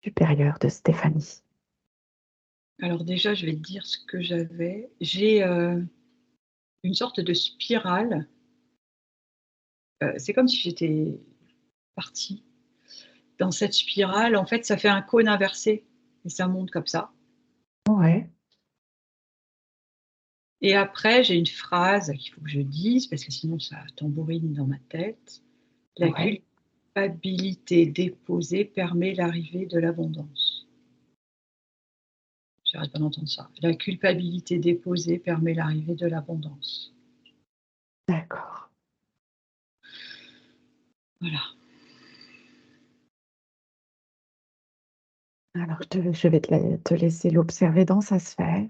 supérieur de Stéphanie. Alors déjà, je vais te dire ce que j'avais. J'ai, une sorte de spirale, c'est comme si j'étais partie dans cette spirale. En fait, ça fait un cône inversé et ça monte comme ça Ouais, et après j'ai une phrase qu'il faut que je dise parce que sinon ça tambourine dans ma tête. La ouais. culpabilité déposée permet l'arrivée de l'abondance. J'arrête pas d'entendre ça. La culpabilité déposée permet l'arrivée de l'abondance. D'accord. Voilà. Alors je vais te laisser l'observer dans sa sphère.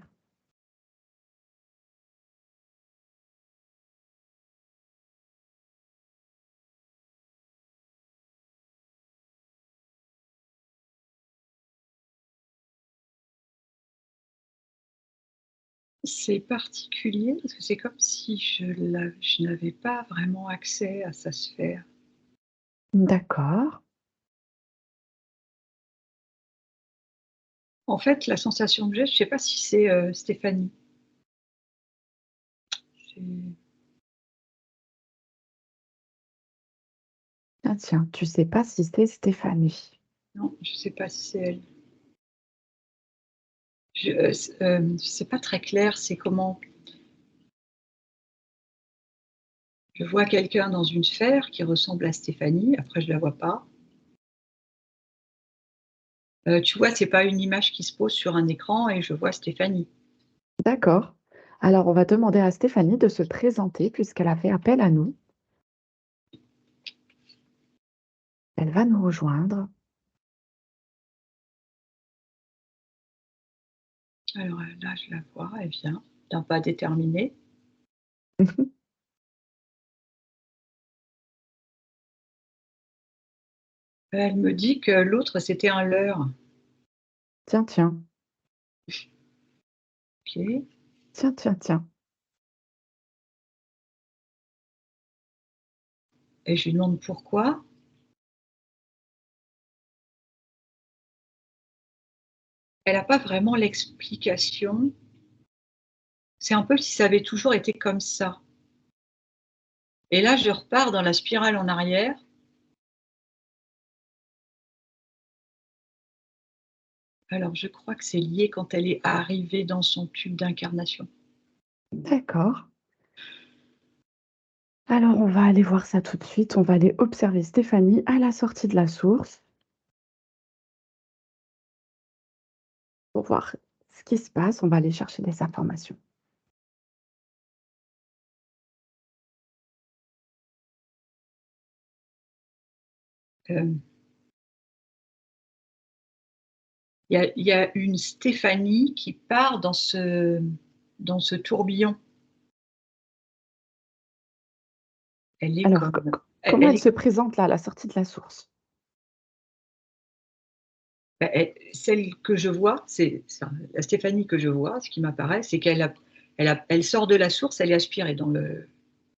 C'est particulier parce que c'est comme si je n'avais pas vraiment accès à sa sphère. D'accord. En fait, la sensation que j'ai, je sais pas si c'est, Stéphanie. C'est Tiens, tiens, tu sais pas si c'est Stéphanie. non, je sais pas si c'est elle. C'est pas très clair, c'est comment je vois quelqu'un dans une sphère qui ressemble à Stéphanie, après je la vois pas. Tu vois, c'est pas une image qui se pose sur un écran et je vois Stéphanie. D'accord. Alors on va demander à Stéphanie de se présenter puisqu'elle a fait appel à nous. Elle va nous rejoindre. Alors, là, je la vois, elle vient d'un pas déterminé. Elle me dit que l'autre, c'était un leurre. Tiens, tiens, OK. tiens, tiens, tiens. Et je lui demande pourquoi. Elle a pas vraiment l'explication. C'est un peu si ça avait toujours été comme ça. Et là, je repars dans la spirale en arrière. Alors, je crois que c'est lié quand elle est arrivée dans son tube d'incarnation. D'accord. Alors on va aller voir ça tout de suite. On va aller observer Stéphanie à la sortie de la source pour voir ce qui se passe. On va aller chercher des informations. Hem, il y a une Stéphanie qui part dans ce tourbillon. Elle est Alors, comme comment elle elle est se présente là, à la sortie de la source? bah, celle que je vois, enfin, la Stéphanie que je vois, ce qui m'apparaît, c'est elle sort de la source, elle est aspirée dans le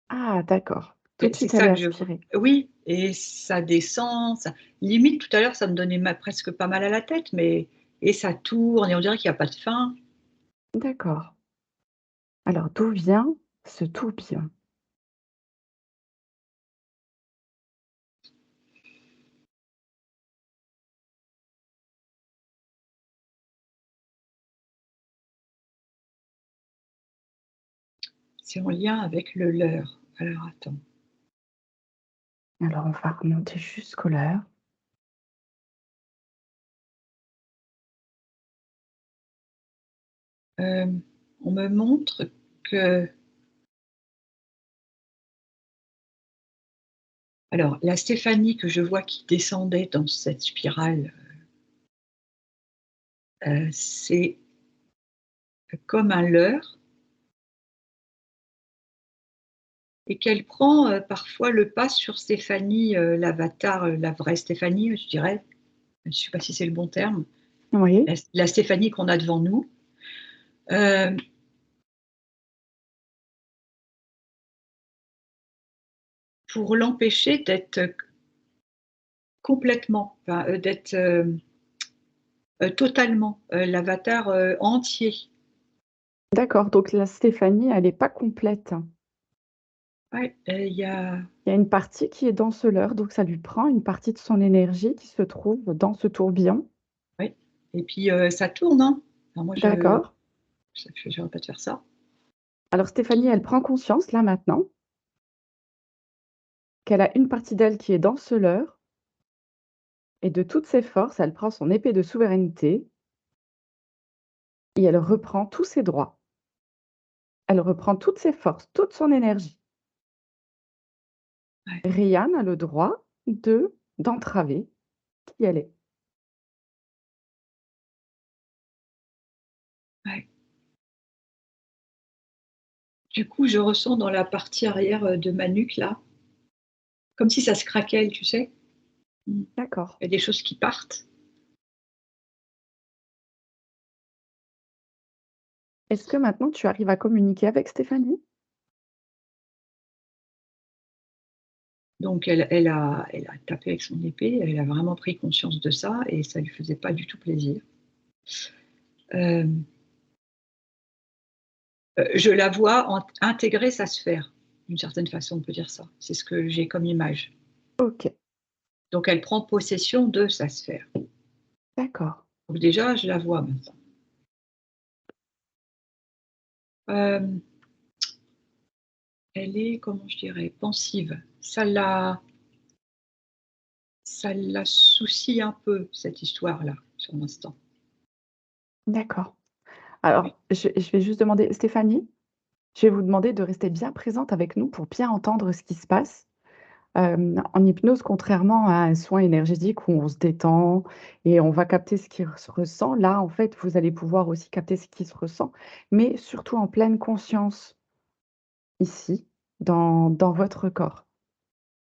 Ah d'accord. Tout de c'est suite, elle ça est que je vois. aspirée. Oui et ça descend, ça limite tout à l'heure, ça me donnait presque pas mal à la tête, mais et ça tourne et on dirait qu'il y a pas de fin. D'accord. Alors d'où vient ce tourbillon? C'est en lien avec le leurre. Alors attends, Alors on va remonter jusqu'aux leurs. on me montre que alors la Stéphanie que je vois qui descendait dans cette spirale, c'est comme un leurre et qu'elle prend, parfois le pas sur Stéphanie, l'avatar, la vraie Stéphanie, je dirais. Je ne sais pas si c'est le bon terme. Oui. La Stéphanie qu'on a devant nous, hem, pour l'empêcher d'être, complètement, enfin, d'être, Totalement, l'avatar, entier. D'accord, donc la Stéphanie, elle est pas complète. Ouais, il y a Il y a une partie qui est danceleur, donc ça lui prend une partie de son énergie qui se trouve dans ce tourbillon. ouais et puis, ça tourne, hein. Alors moi D'accord. je répète faire ça. Alors Stéphanie, elle prend conscience là maintenant qu'elle a une partie d'elle qui est danceleur et de toutes ses forces, elle prend son épée de souveraineté et elle reprend tous ses droits. Elle reprend toutes ses forces, toute son énergie. Ouais, Rien n'a le droit d'entraver qui elle est. ouais. Du coup, je ressens dans la partie arrière, de ma nuque là, comme si ça se craquelle, tu sais? Mmh. D'accord. Il y a des choses qui partent. Est-ce que maintenant tu arrives à communiquer avec Stéphanie? Donc elle a tapé avec son épée, elle a vraiment pris conscience de ça et ça lui faisait pas du tout plaisir. Hem, je la vois intégrer sa sphère, d'une certaine façon, on peut dire ça. C'est ce que j'ai comme image. OK, Donc elle prend possession de sa sphère. d'accord, Donc déjà, je la vois maintenant. Hem, elle est, comment je dirais? Pensive. Ça la soucie un peu cette histoire-là, sur l'instant. d'accord. Oui. Alors, je vais juste demander Stéphanie, je vais vous demander de rester bien présente avec nous pour bien entendre ce qui se passe. En hypnose, contrairement à un soin énergétique où on se détend et on va capter ce qui se ressent, là, en fait, vous allez pouvoir aussi capter ce qui se ressent, mais surtout en pleine conscience, ici, dans votre corps,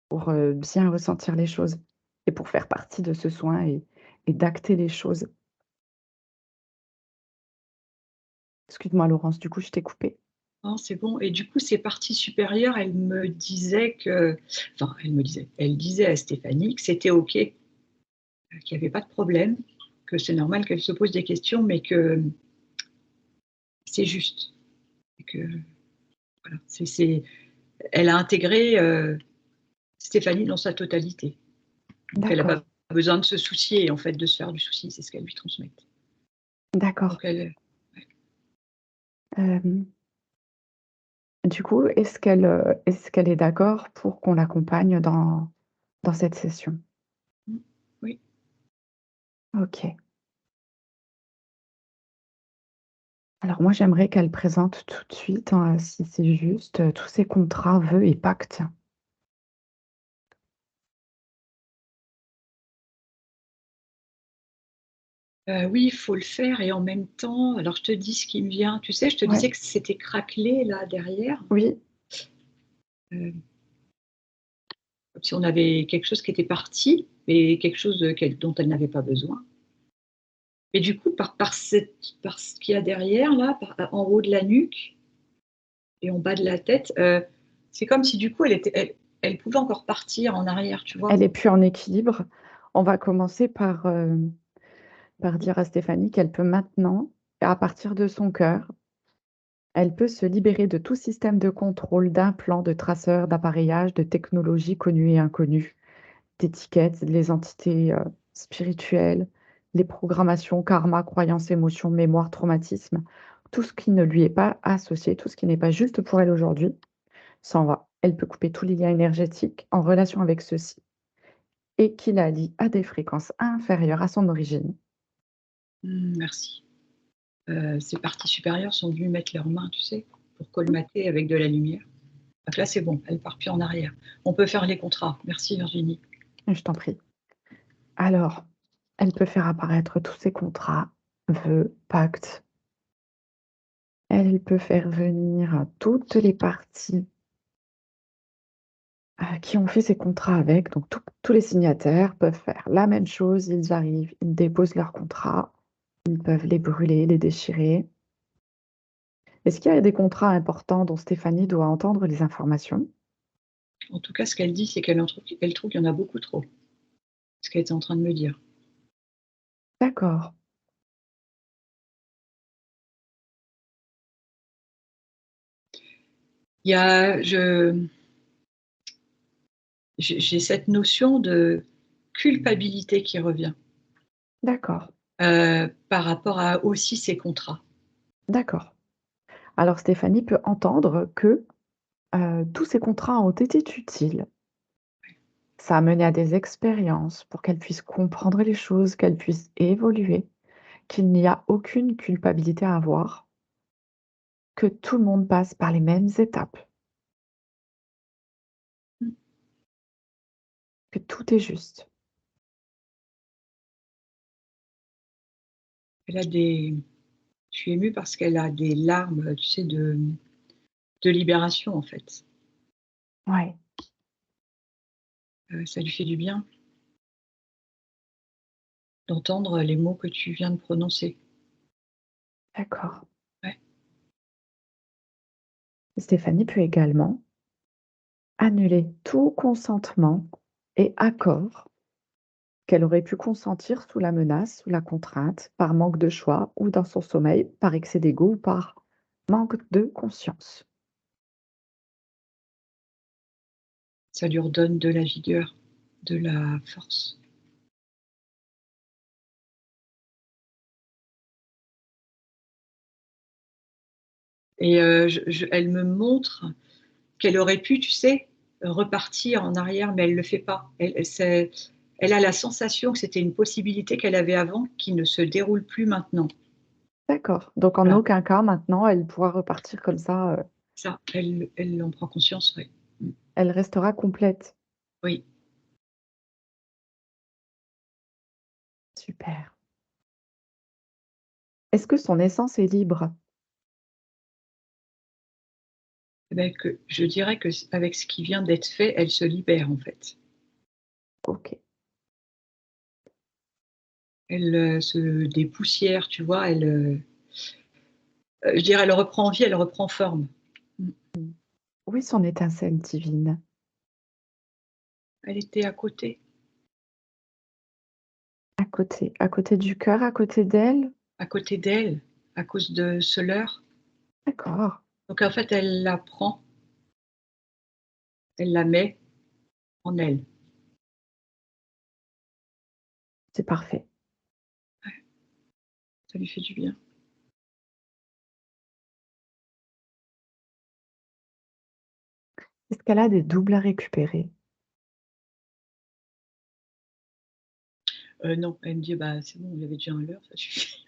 pour, bien ressentir les choses et pour faire partie de ce soin et d'acter les choses. Excuse-moi Laurence, du coup, je t'ai coupée. Non, c'est bon et du coup, ces parties supérieures, elles me disaient que enfin, elles disaient à Stéphanie que c'était OK, qu'il y avait pas de problème, que c'est normal qu'elle se pose des questions, mais que c'est juste et que voilà, c'est elle a intégré, Stéphanie dans sa totalité. Donc elle a D'accord, pas besoin de se soucier, en fait, de se faire du souci, c'est ce qu'elle lui transmettent. d'accord. Donc elle, ouais. Hem, du coup, est-ce qu'elle est d'accord pour qu'on l'accompagne dans cette session? Mmh. Oui. OK. Alors moi, j'aimerais qu'elle présente tout de suite, hein, si c'est juste, tous ses contrats, vœux et pactes. Oui, il faut le faire et en même temps alors je te dis ce qui me vient. Tu sais, je te Ouais, disais que c'était craquelé là derrière, oui, heu, comme si on avait quelque chose qui était parti et quelque chose, dont elle n'avait pas besoin. Et du coup, par ce qu'il y a derrière là, en haut de la nuque et en bas de la tête, c'est comme si du coup elle pouvait encore partir en arrière, tu vois? elle est plus en équilibre. On va commencer par dire à Stéphanie qu'elle peut maintenant, à partir de son cœur, elle peut se libérer de tout système de contrôle, d'implants, de traceurs, d'appareillage, de technologies connues et inconnues, d'étiquettes, les entités, spirituelles, les programmations, karma, croyances, émotions, mémoire, traumatismes. Tout ce qui ne lui est pas associé, tout ce qui n'est pas juste pour elle aujourd'hui, s'en va. Elle peut couper tous les liens énergétiques en relation avec ceux-ci et qui la lient à des fréquences inférieures à son origine. Merci. Ces parties supérieures sont venues mettre leurs mains, tu sais, pour colmater avec de la lumière. Donc là, c'est bon, elle part plus en arrière. On peut faire les contrats. Merci Virginie. Je t'en prie. Alors, elle peut faire apparaître tous ses contrats, vœux, pactes. Elle peut faire venir toutes les parties, qui ont fait ces contrats avec. Donc tous les signataires peuvent faire la même chose. Ils arrivent, ils déposent leurs contrats, ils peuvent les brûler, les déchirer. Est-ce qu'il y a des contrats importants dont Stéphanie doit entendre les informations? En tout cas, ce qu'elle dit, c'est elle trouve qu'il y en a beaucoup trop. Ce qu'elle était en train de me dire. D'accord. Il y a j'ai cette notion de culpabilité qui revient, D'accord, par rapport à aussi ces contrats. d'accord. Alors Stéphanie peut entendre que, tous ces contrats ont été utiles. Ça a mené à des expériences pour qu'elle puisse comprendre les choses, qu'elle puisse évoluer, qu'il n'y a aucune culpabilité à avoir, que tout le monde passe par les mêmes étapes, Mmh. que tout est juste. Elle a des Je suis émue parce qu'elle a des larmes, tu sais, de libération, en fait. Ouais, Ça lui fait du bien d'entendre les mots que tu viens de prononcer. d'accord. Ouais, Stéphanie peut également annuler tout consentement et accord qu'elle aurait pu consentir sous la menace, sous la contrainte, par manque de choix ou dans son sommeil, par excès d'ego ou par manque de conscience. ça lui redonne de la vigueur, de la force. Et elle me montre qu'elle aurait pu, tu sais, repartir en arrière, mais elle le fait pas. Elle a la sensation que c'était une possibilité qu'elle avait avant, qui ne se déroule plus maintenant. D'accord. Donc en Voilà, aucun cas maintenant, elle pourra repartir comme ça, ça, elle en prend conscience, oui. Mmh. elle restera complète. Oui. Super. Est-ce que son essence est libre? Eh beh, que je dirais que avec ce qui vient d'être fait, elle se libère, en fait. OK. Elle, se dépoussière, tu vois? Elle, je dirais, elle reprend vie, elle reprend forme. Mmh. Mmh. Où est son étincelle divine? Elle était à côté, À côté du cœur, à côté d'elle? à côté d'elle, à cause de ce leurre. D'accord, Donc en fait, elle la prend, elle la met en elle. c'est parfait. Ça lui fait du bien. Est-ce qu'elle a des doubles à récupérer? Non, elle me dit: «Bah, c'est bon, il y avait déjà un leurre, ça suffit».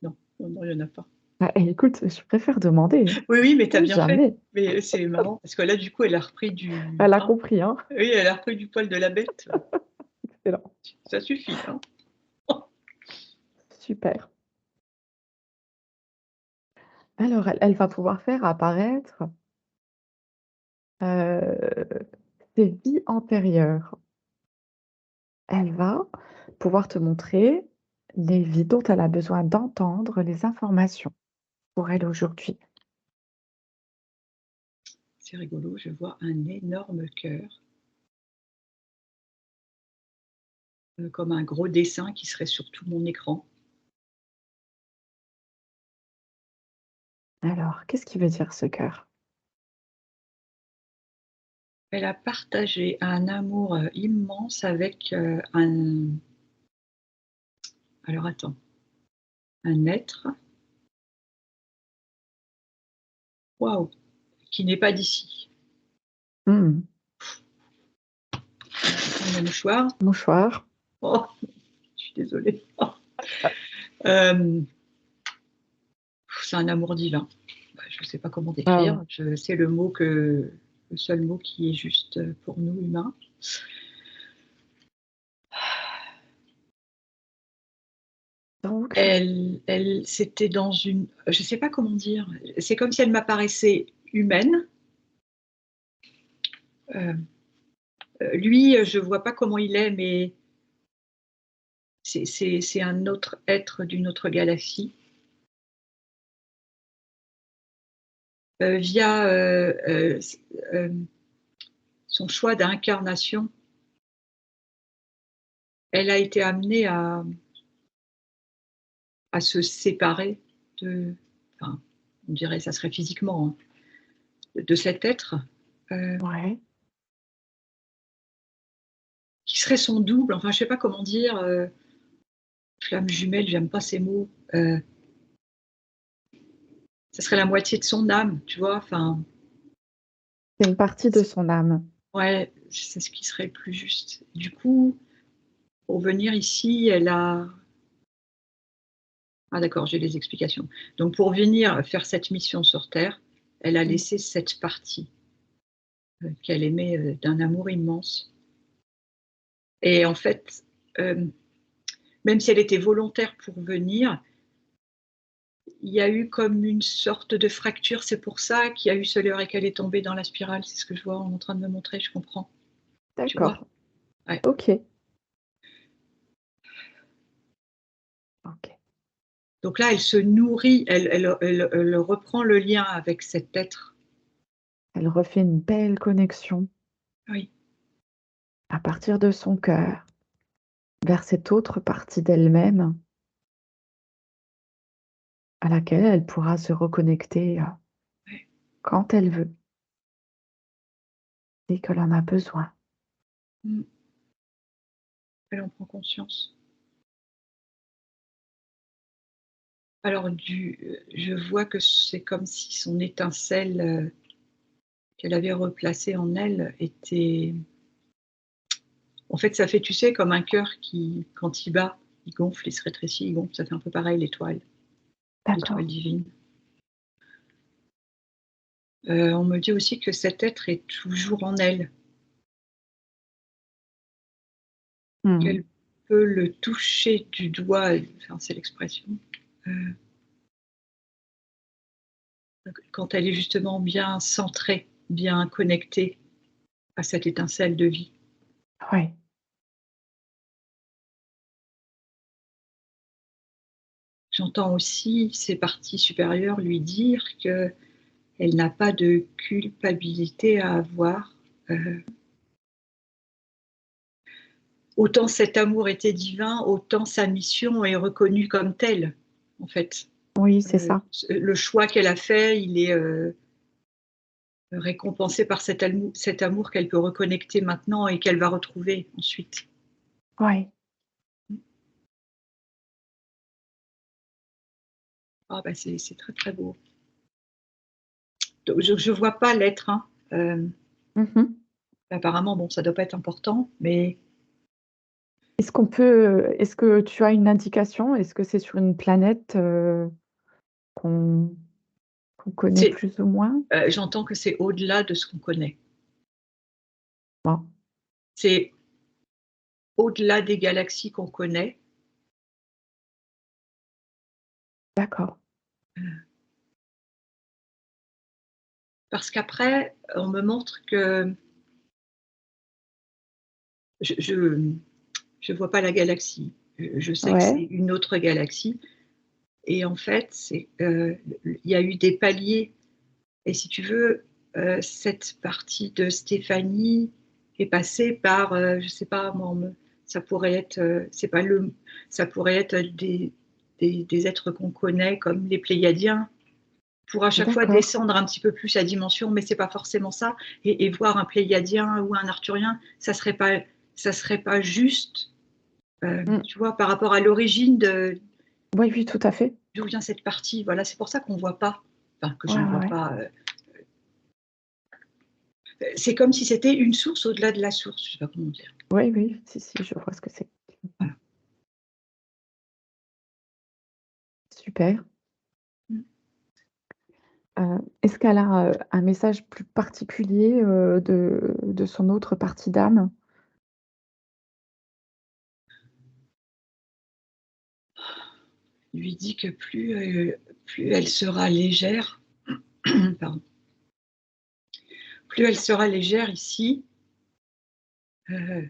Non, non, non, il y en a pas. Bah, eh, écoute, je préfère demander, hein. Oui, oui, mais tu as On bien fait. jamais. Mais c'est marrant parce que là, du coup, elle a repris du Elle a hein? compris, hein? Oui, elle a repris du poil de la bête, là. Excellent, Ça suffit, hein? super. Alors elle va pouvoir faire apparaître, heu, ses vies antérieures. Elle va pouvoir te montrer les vies dont elle a besoin d'entendre les informations pour elle aujourd'hui. C'est rigolo, je vois un énorme cœur, comme un gros dessin qui serait sur tout mon écran. Alors, qu'est-ce qui veut dire ce cœur? Elle a partagé un amour, immense avec, un alors attends, un être, waouh, qui n'est pas d'ici. Mmh. Prends mon mouchoir. Mouchoir. Oh, je suis désolée. Hem, c'est un amour divin. Bah, je ne sais pas comment Waouh! décrire. C'est le seul mot qui est juste, pour nous humains. Donc C'était dans une je ne sais pas comment dire. C'est comme si elle m'apparaissait humaine. Heu, lui, je vois pas comment il est, mais c'est un autre être d'une autre galaxie. Via, son choix d'incarnation, elle a été amenée à se séparer de enfin, on dirait ça serait physiquement, hein, de cet être, Ouais. qui serait son double, enfin je sais pas comment dire, flamme jumelle, j'aime pas ces mots, ça serait la moitié de son âme, tu vois? Enfin, C'est une partie de son âme. ouais, c'est ce qui serait le plus juste. Du coup, pour venir ici, elle a ah d'accord, j'ai les explications. Donc pour venir faire cette mission sur terre, elle a Mmh. laissé cette partie, qu'elle aimait, d'un amour immense et en fait, même si elle était volontaire pour venir, il y a eu comme une sorte de fracture. C'est pour ça qu'il y a eu ce leurre et qu'elle est tombée dans la spirale. C'est ce que je vois, on est en train de me montrer, je comprends. Tu vois? D'accord. Ouais. OK. OK. Donc là, elle se nourrit, elle reprend le lien avec cet être. Elle refait une belle connexion Oui, à partir de son cœur vers cette autre partie d'elle-même à laquelle elle pourra se reconnecter, ouais. quand elle veut, dès qu'elle en a besoin. Mmh. Elle en prend conscience. Alors je vois que c'est comme si son étincelle, qu'elle avait replacée en elle était en fait, ça fait, tu sais, comme un cœur qui, quand il bat, il gonfle, il se rétrécit, il gonfle. Ça fait un peu pareil l'étoile D'accord. divine. On me dit aussi que cet être est toujours en elle, Mmh. qu'elle peut le toucher du doigt, enfin, c'est l'expression, heu, quand elle est justement bien centrée, bien connectée à cette étincelle de vie. Ouais. J'entends aussi ses parties supérieures lui dire qu'elle n'a pas de culpabilité à avoir, autant cet amour était divin, autant sa mission est reconnue comme telle, en fait. Oui, c'est ça. Le choix qu'elle a fait, il est, récompensé par cet amour qu'elle peut reconnecter maintenant et qu'elle va retrouver ensuite. Ouais. Ah bah, c'est très, très beau. Donc je vois pas l'être, hein, Mmh. apparemment, bon, ça doit pas être important, mais Est-ce que tu as une indication? Est-ce que c'est sur une planète, qu'on qu'on connaît c'est, plus ou moins? j'entends que c'est au-delà de ce qu'on connaît. Bon, C'est au-delà des galaxies qu'on connaît. d'accord. Parce qu'après, on me montre que je vois pas la galaxie. Je sais que c'est Ouais, une autre galaxie et en fait, il y a eu des paliers et si tu veux, cette partie de Stéphanie est passée par, je sais pas moi, ça pourrait être, c'est pas le ça pourrait être des êtres qu'on connaît comme les Pléiadiens, pour à chaque fois d'accord. descendre un petit peu plus la dimension, mais c'est pas forcément ça et voir un Pléiadien ou un Arthurien, ça serait pas juste, Mmh. tu vois, par rapport à l'origine de Oui, oui, tout à fait. d'où vient cette partie. Voilà, c'est pour ça qu'on voit pas, enfin que Ouais, je ne ouais, vois ouais. pas, c'est comme si c'était une source au-delà de la source, je sais pas comment dire. Oui, oui, si, si, je vois ce que c'est. Voilà. Super. Mmh. Est-ce qu'elle a, un message plus particulier, de son autre partie d'âme? Lui dit que plus elle sera légère, pardon, plus elle sera légère ici, heu,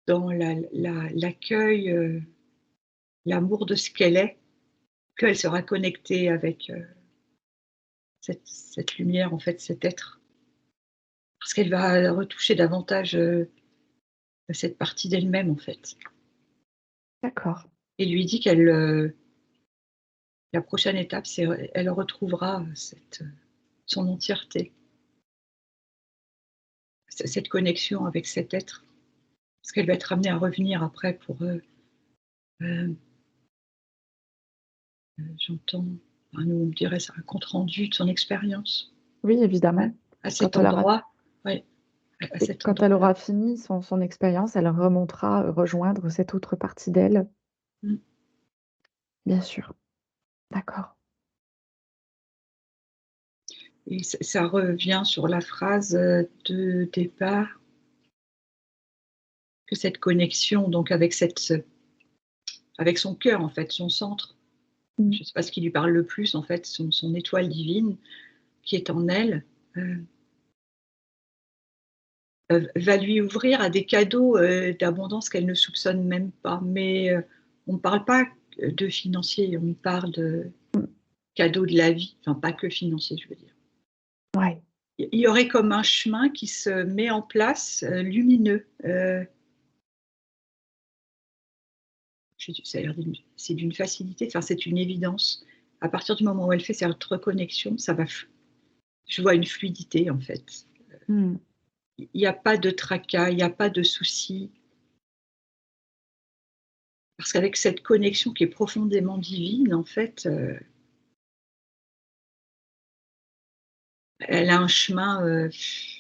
dans l'accueil, l'amour de ce qu'elle est, plus elle sera connectée avec, cette lumière, en fait, cet être. Parce qu'elle va retoucher davantage, cette partie d'elle-même, en fait. D'accord. Et lui dit qu'elle, La prochaine étape, c'est elle retrouvera son entièreté, cette connexion avec cet être. Parce qu'elle va être amenée à revenir après pour, euh, j'entends, nous on dirait c'est un compte rendu de son expérience. Oui, À, évidemment. à cet Quand elle aura, endroit, ouais, à et cet quand elle endroit-là. aura fini son expérience, elle remontera rejoindre cette autre partie d'elle. Mm. Bien sûr. D'accord. Et ça revient sur la phrase de départ, que cette connexion, donc avec avec son cœur en fait, son centre. Mm. Je ne sais pas ce qui lui parle le plus en fait, son étoile divine qui est en elle, euh, va lui ouvrir à des cadeaux d'abondance qu'elle ne soupçonne même pas. Mais on ne parle pas de financier, on parle de Mm. cadeaux de la vie, enfin pas que financier, je veux dire. Ouais. Il y aurait comme un chemin qui se met en place, lumineux. Ça a l'air c'est d'une facilité, enfin c'est une évidence. À partir du moment où elle fait cette reconnexion, je vois une fluidité en fait. Mm. Il n'y a pas de tracas, il n'y a pas de soucis. Parce qu'avec cette connexion qui est profondément divine, en fait, elle a un chemin,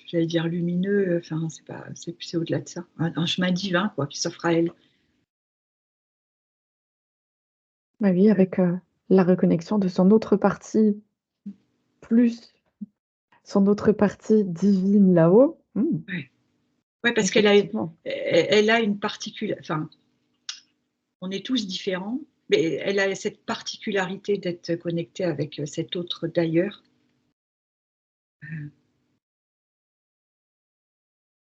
j'allais dire lumineux, enfin, c'est au-delà de ça. Un chemin divin, quoi, qui s'offre à elle. Bah oui, avec la reconnexion de son autre partie, plus son autre partie divine là-haut. Mm. Ouais, ouais, parce Effectivement. elle a une particularité, enfin, on est tous différents, mais elle a cette particularité d'être connectée avec cet autre d'ailleurs.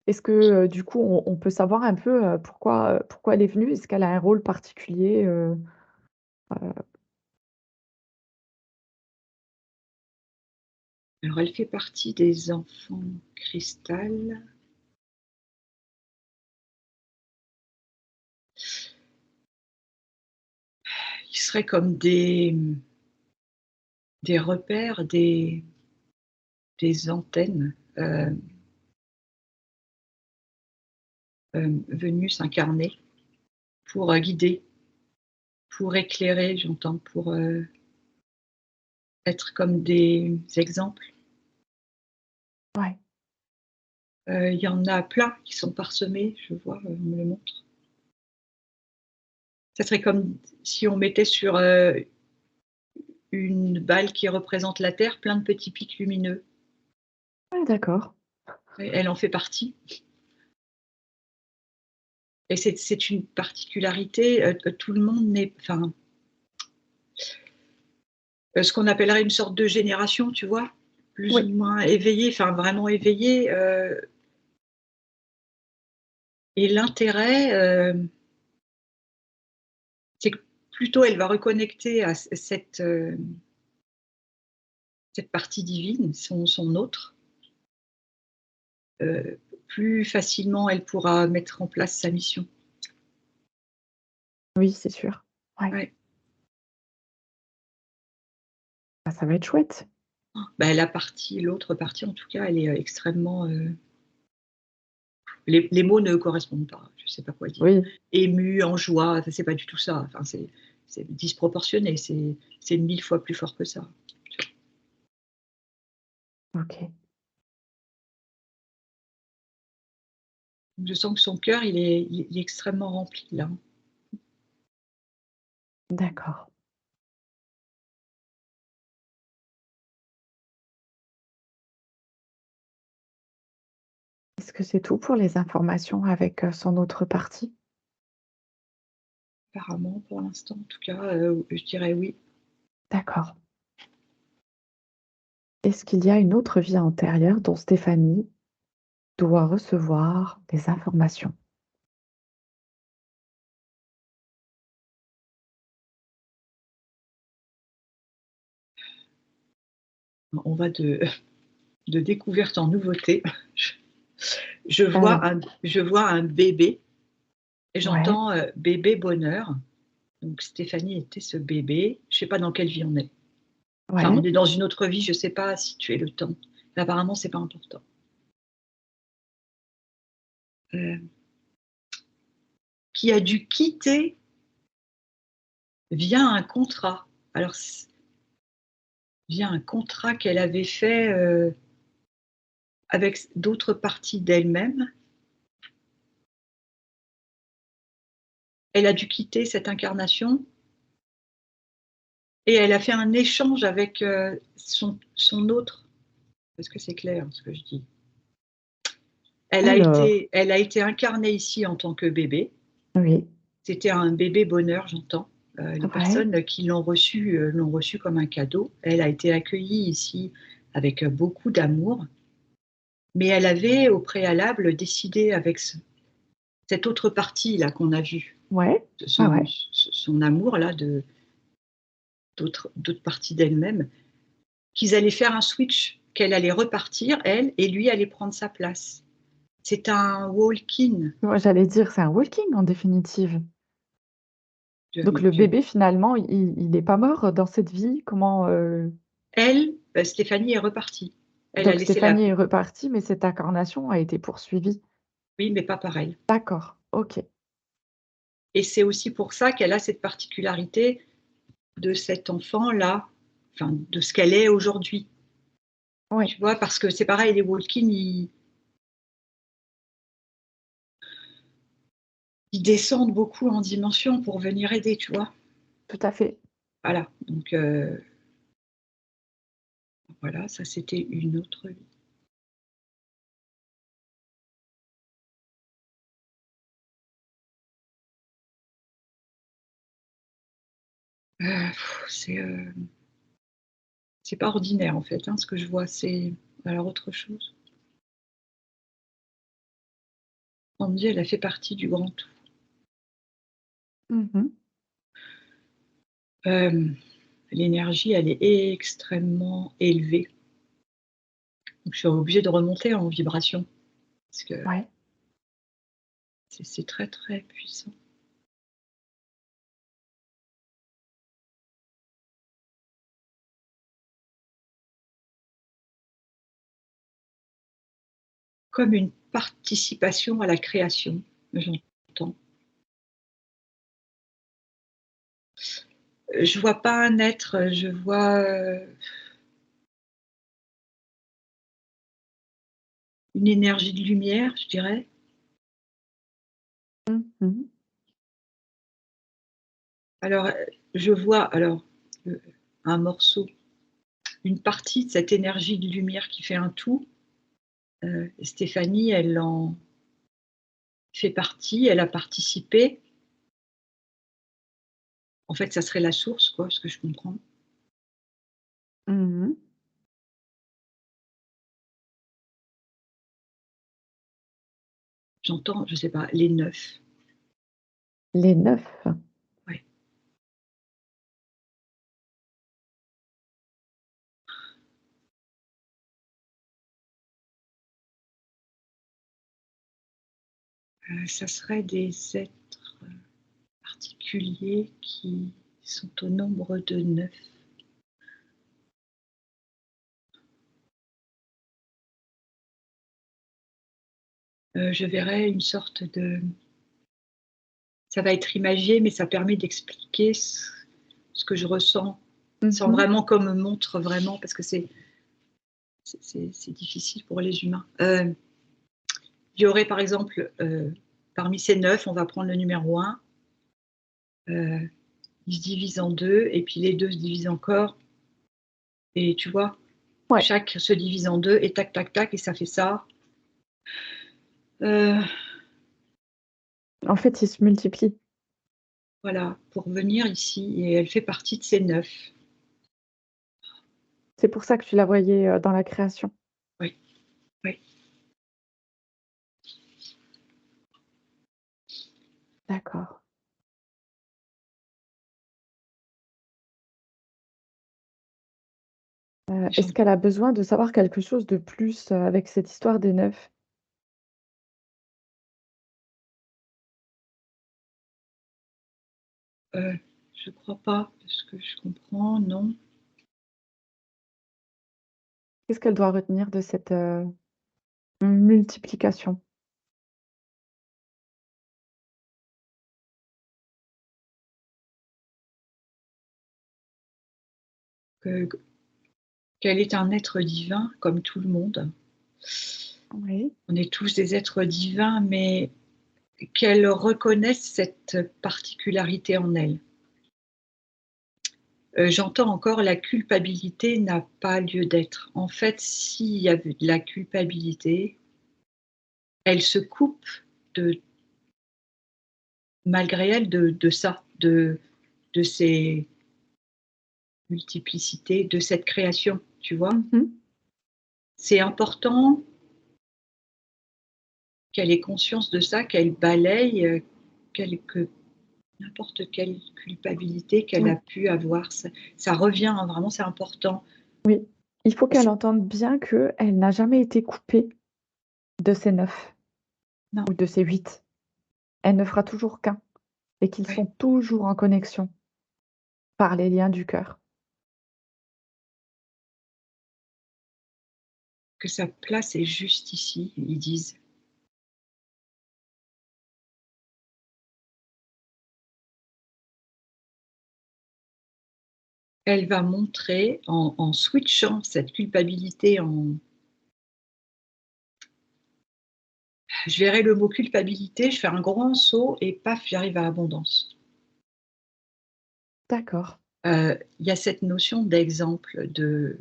Est-ce que du coup, on peut savoir un peu pourquoi elle est venue? Est-ce qu'elle a un rôle particulier? Alors, elle fait partie des enfants cristal. Qui seraient comme des repères, des antennes venues s'incarner pour guider, pour éclairer, j'entends, pour être comme des exemples. Ouais. Il y en a plein qui sont parsemés, je vois, on me le montre. Ça serait comme si on mettait sur une balle qui représente la Terre plein de petits pics lumineux. Ah d'accord. Et elle en fait partie. Et c'est une particularité, tout le monde n'est, enfin, ce qu'on appellerait une sorte de génération, tu vois, plus ou Oui. moins éveillée, enfin vraiment éveillée. Et l'intérêt, c'est que plutôt elle va reconnecter à cette partie divine, son autre, plus facilement elle pourra mettre en place sa mission. Oui, c'est sûr. Ouais. Ouais. Bah, ça va être chouette. Bah, l'autre partie en tout cas, elle est extrêmement. Les mots ne correspondent pas, je ne sais pas quoi dire. Oui. Ému, en joie, c'est pas du tout ça. Enfin, c'est disproportionné, c'est 1000 fois plus fort que ça. OK. Je sens que son cœur, il est extrêmement rempli là. D'accord. Est-ce que c'est tout pour les informations avec, son autre partie? Apparemment, pour l'instant, en tout cas, je dirais oui. D'accord. Est-ce qu'il y a une autre vie antérieure dont Stéphanie doit recevoir des informations? On va de découverte en nouveauté. Je Ah vois oui. je vois un bébé et Ouais. j'entends bébé bonheur. Donc Stéphanie était ce bébé. Je sais pas dans quelle vie on est. Enfin, on Ouais. est dans une autre vie, je sais pas situer le temps. Mais apparemment, c'est pas important. Heu, qui a dû quitter via un contrat. Alors via un contrat qu'elle avait fait, avec d'autres parties d'elle-même. Elle a dû quitter cette incarnation et elle a fait un échange avec, son autre. Est-ce que c'est clair ce que je dis? Alors, Elle a été incarnée ici en tant que bébé. oui. C'était un bébé bonheur, j'entends. Les Ouais. personnes qui l'ont reçu comme un cadeau. Elle a été accueillie ici avec, beaucoup d'amour, mais elle avait au préalable décidé avec cette autre partie-là qu'on a vue, Ouais. Ouais, ouais. son amour-là de d'autres parties d'elle-même, qu'ils allaient faire un switch, qu'elle allait repartir elle et lui allait prendre sa place. C'est un walk-in. Ouais, j'allais dire, c'est un walking en définitive. Donc le Je bébé finalement, il est pas mort dans cette vie? Comment, Elle, Stéphanie est repartie. Elle a donc laissé la Stéphanie est repartie, mais cette incarnation a été poursuivie? oui, mais pas par elle. D'accord, OK. Et c'est aussi pour ça qu'elle a cette particularité de cet enfant-là, enfin de ce qu'elle est aujourd'hui. Oui, Tu vois? Parce que c'est pareil, les walk-ins, ils descendent beaucoup en dimension pour venir aider, tu vois? tout à fait. Voilà, donc voilà, ça c'était une autre vie. Heu, c'est, c'est pas ordinaire en fait, hein, ce que je vois, c'est alors autre chose. On me dit: «Elle a fait partie du grand tout». Mmh. L'énergie, elle est extrêmement élevée, donc je suis obligée de remonter en vibration parce que Ouais. c'est très, très puissant. Comme une participation à la création, j'entends. Je vois pas un être, je vois, une énergie de lumière, je dirais. Mmh mh. Alors, je vois heu, un morceau, une partie de cette énergie de lumière qui fait un tout. Stéphanie, elle en fait partie, elle a participé. En fait, ça serait la source quoi, ce que je comprends. Mmh. J'entends, je sais pas, les 9. Les 9. Ouais. Ça serait des êtres, particuliers qui sont au nombre de 9. Je verrais une sorte de ça va être imagé, mais ça permet d'expliquer ce que je ressens, sans Mmh. vraiment qu'on me montre vraiment, parce que c'est difficile pour les humains. Il y aurait par exemple, parmi ces 9, on va prendre le numéro 1, heu, il se divise en 2 et puis les 2 se divisent encore et tu vois? Ouais. Chaque se divise en 2 et tac, tac, tac et ça fait ça. Heu, En fait, ils se multiplient. voilà, pour venir ici et elle fait partie de ces 9. C'est pour ça que tu la voyais, dans la création? Oui, oui. D'accord. Est-ce J'en qu'elle a besoin de savoir quelque chose de plus, avec cette histoire des 9? Je crois pas, de ce que je comprends, non. Qu'est-ce qu'elle doit retenir de cette, multiplication? Que qu'elle est un être divin comme tout le monde. Oui. On est tous des êtres divins, mais qu'elle reconnaisse cette particularité en elle. J'entends encore la culpabilité n'a pas lieu d'être. En fait, s'il y avait de la culpabilité, elle se coupe de malgré elle de ça, de ces multiplicités, de cette création, tu vois? Mmh. C'est important qu'elle ait conscience de ça, qu'elle balaye, que n'importe quelle culpabilité qu'elle a Oui, pu avoir. Ça revient, hein, vraiment, c'est important. oui. Il faut qu'elle C'est entende bien qu'elle n'a jamais été coupée de ses 9 non, ou de ses 8. Elle ne fera toujours qu'un et qu'ils ouais, sont toujours en connexion par les liens du cœur. que sa place est juste ici, ils disent. Elle va montrer en switchant cette culpabilité en je verrai le mot culpabilité, je fais un grand saut et paf, j'arrive à abondance. D'accord. Il y a cette notion d'exemple, de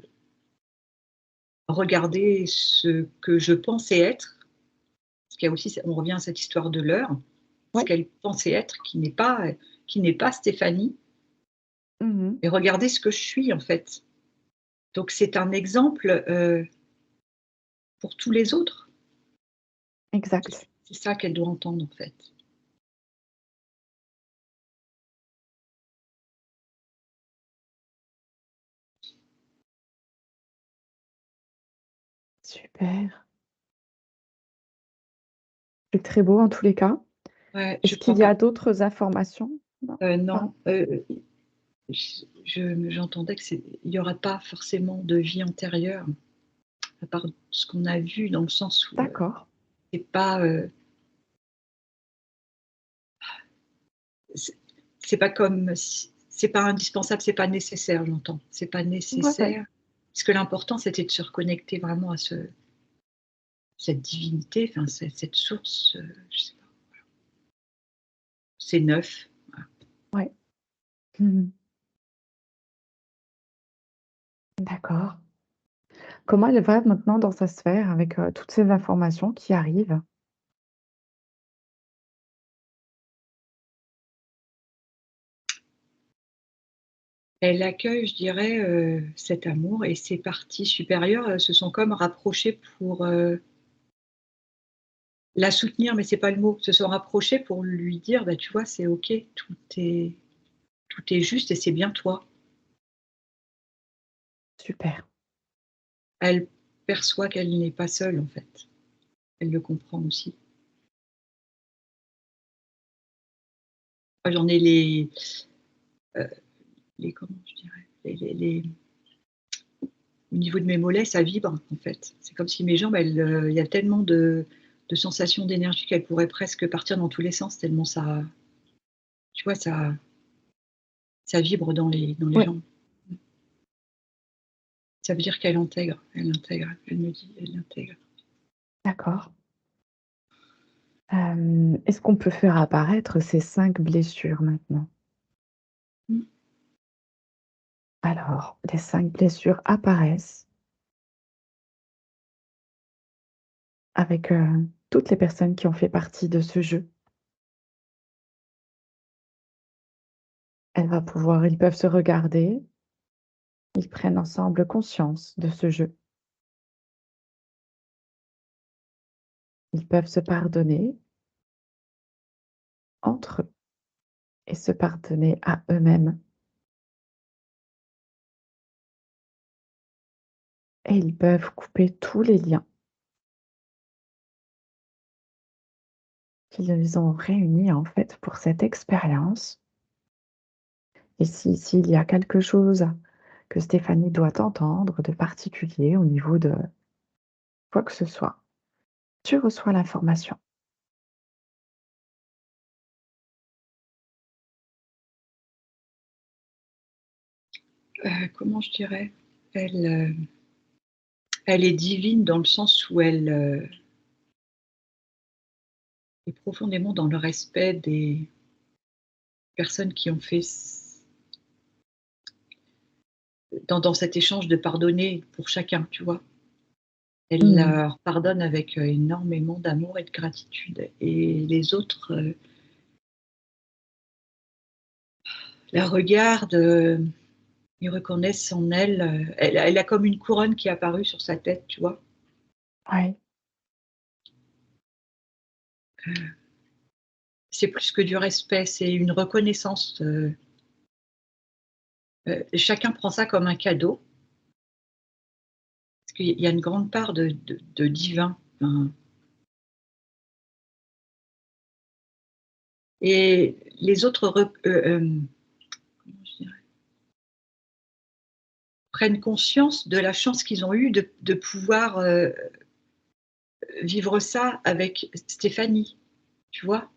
regarder ce que je pensais être, parce qu'il y a aussi on revient à cette histoire de l'heure, ce Ouais. qu'elle pensait être qui n'est pas Stéphanie, Mmh. et regarder ce que je suis en fait. Donc c'est un exemple, pour tous les autres. Exact. C'est ça qu'elle doit entendre en fait. Super. C'est très beau en tous les cas. Ouais, je Est-ce crois qu'il y a pas. d'autres informations? Non? Pas? Non, j'entendais que il y aurait pas forcément de vie antérieure, à part ce qu'on a vu dans le sens où, D'accord. c'est pas, c'est c'est pas comme si c'est pas indispensable, c'est pas nécessaire, j'entends. C'est pas Ouais, ouais. nécessaire, parce que l'important, c'était de se reconnecter vraiment à cette divinité, enfin cette source, je sais pas, c'est neuf. Voilà. Ouais. Mmh. D'accord. Comment elle va maintenant dans sa sphère avec, toutes ces informations qui arrivent? Elle accueille, je dirais, cet amour, et ses parties supérieures, se sont comme rapprochées pour, la soutenir, mais c'est pas le mot. Se sont rapprochées pour lui dire: «Bah, tu vois, c'est OK, tout est juste et c'est bien toi». Super. Elle perçoit qu'elle n'est pas seule, en fait. Elle le comprend aussi. Moi, j'en ai heu, les comment je dirais? Les au niveau de mes mollets, ça vibre, en fait. C'est comme si mes jambes, il y a tellement de sensations d'énergie qu'elles pourraient presque partir dans tous les sens tellement ça, tu vois, ça vibre dans les Ouais. jambes. Ça veut dire qu'elle intègre, elle intègre. Elle me dit: «Elle intègre». D'accord. Est-ce qu'on peut faire apparaître ces 5 blessures maintenant? Mmh. Alors, les 5 blessures apparaissent avec, toutes les personnes qui ont fait partie de ce jeu. Ils peuvent se regarder, ils prennent ensemble conscience de ce jeu. Ils peuvent se pardonner entre eux et se pardonner à eux-mêmes et ils peuvent couper tous les liens qui les ont réunis, en fait, pour cette expérience Et s'il y a quelque chose que Stéphanie doit entendre de particulier au niveau de quoi que ce soit, tu reçois l'information. Comment je dirais? Elle est divine dans le sens où elle, est profondément dans le respect des personnes qui ont fait dans cet échange de pardonner pour chacun, tu vois? Elle Mmh. leur pardonne avec, énormément d'amour et de gratitude et les autres, la regardent, ils reconnaissent en elle, elle a comme une couronne qui est apparue sur sa tête, tu vois? Ouais, C'est plus que du respect, c'est une reconnaissance, chacun prend ça comme un cadeau, parce qu'il y a une grande part de divin, enfin, et les autres comment je dirais? Prennent conscience de la chance qu'ils ont eue de pouvoir, vivre ça avec Stéphanie, tu vois?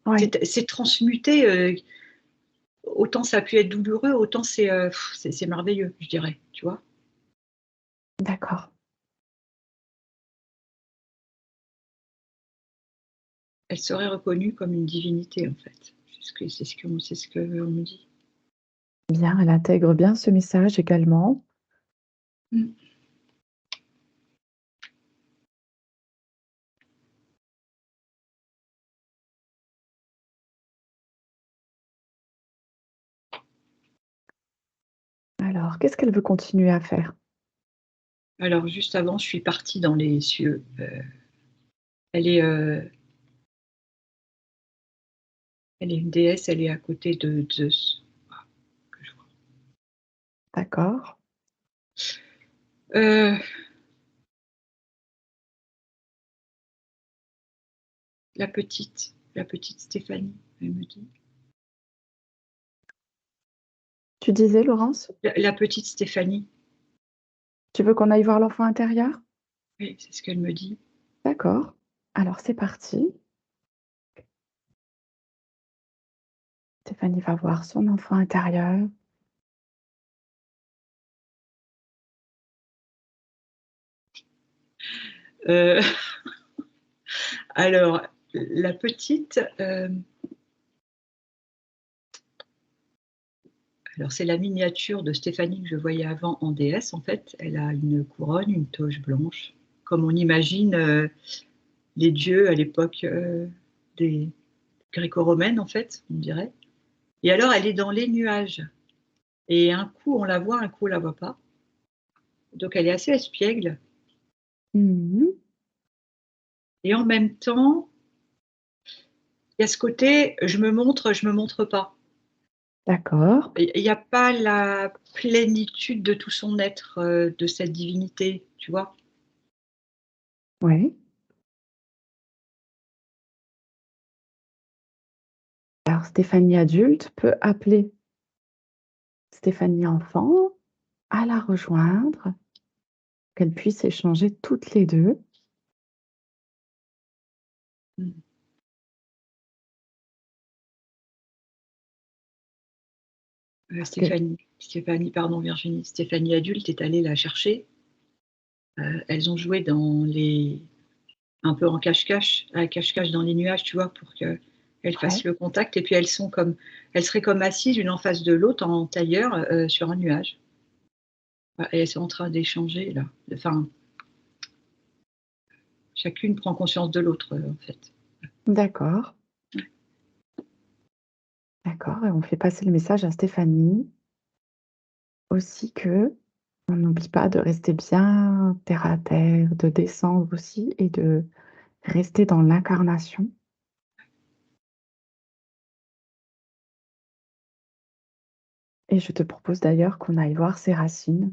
ouais, C'est transmuté, autant ça a pu être douloureux, autant c'est merveilleux, je dirais, tu vois? d'accord. Elle serait reconnue comme une divinité, en fait. C'est ce qu'on me dit. Bien, elle intègre bien ce message également. Mmh. Alors, qu'est-ce qu'elle veut continuer à faire? Alors juste avant, je suis partie dans les cieux, elle est, heu, elle est une déesse, elle est à côté de Zeus, que je vois. D'accord, Heu, la petite Stéphanie, elle me dit. tu disais, Laurence? La petite Stéphanie, Tu veux qu'on aille voir l'enfant intérieur? oui, c'est ce qu'elle me dit. D'accord. Alors c'est parti. Stéphanie va voir son enfant intérieur. Heu, alors la petite, alors c'est la miniature de Stéphanie que je voyais avant en déesse, en fait. Elle a une couronne, une toge blanche, comme on imagine, les dieux à l'époque, des gréco-romaines, en fait, on dirait. Et alors elle est dans les nuages et un coup on la voit, un coup on la voit pas. Donc elle est assez espiègle Mmh. et en même temps, il y a ce côté je me montre pas. D'accord. Il y a pas la plénitude de tout son être, de cette divinité, tu vois? Oui. Alors Stéphanie adulte peut appeler Stéphanie enfant, à la rejoindre, qu'elles puissent échanger toutes les 2. Mmh. Parce que Stéphanie, pardon, Virginie. Stéphanie adulte est allée la chercher. Elles ont joué dans les un peu en cache-cache, à cache-cache dans les nuages, tu vois? Pour qu'elles fassent ouais, le contact et puis elles seraient comme assises l'une en face de l'autre en tailleur, sur un nuage. Ouais et elles sont en train d'échanger là. Enfin, chacune prend conscience de l'autre, en fait. d'accord, d'accord et on fait passer le message à Stéphanie aussi que on n'oublie pas de rester bien terre à terre, de descendre aussi et de rester dans l'incarnation. Et je te propose d'ailleurs qu'on aille voir ses racines.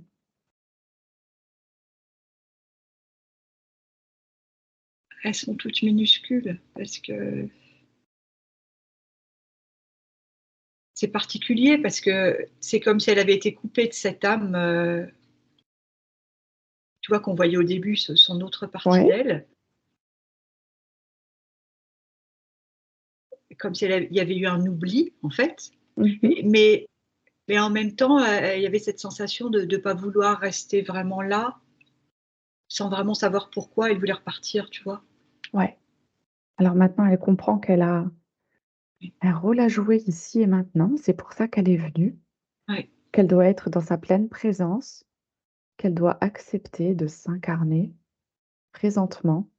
Elles sont toutes minuscules parce que c'est particulier parce que c'est comme si elle avait été coupée de cette âme, tu vois, qu'on voyait au début, son autre partie Ouais. d'elle. Comme si il y avait eu un oubli, en fait. Mhm. Mais, mais en même temps, il y avait cette sensation de ne pas vouloir rester vraiment là, sans vraiment savoir pourquoi elle voulait repartir, tu vois. Ouais. Alors maintenant, elle comprend qu'elle a un rôle à jouer ici et maintenant. C'est pour ça qu'elle est venue, Ouais. qu'elle doit être dans sa pleine présence, qu'elle doit accepter de s'incarner présentement,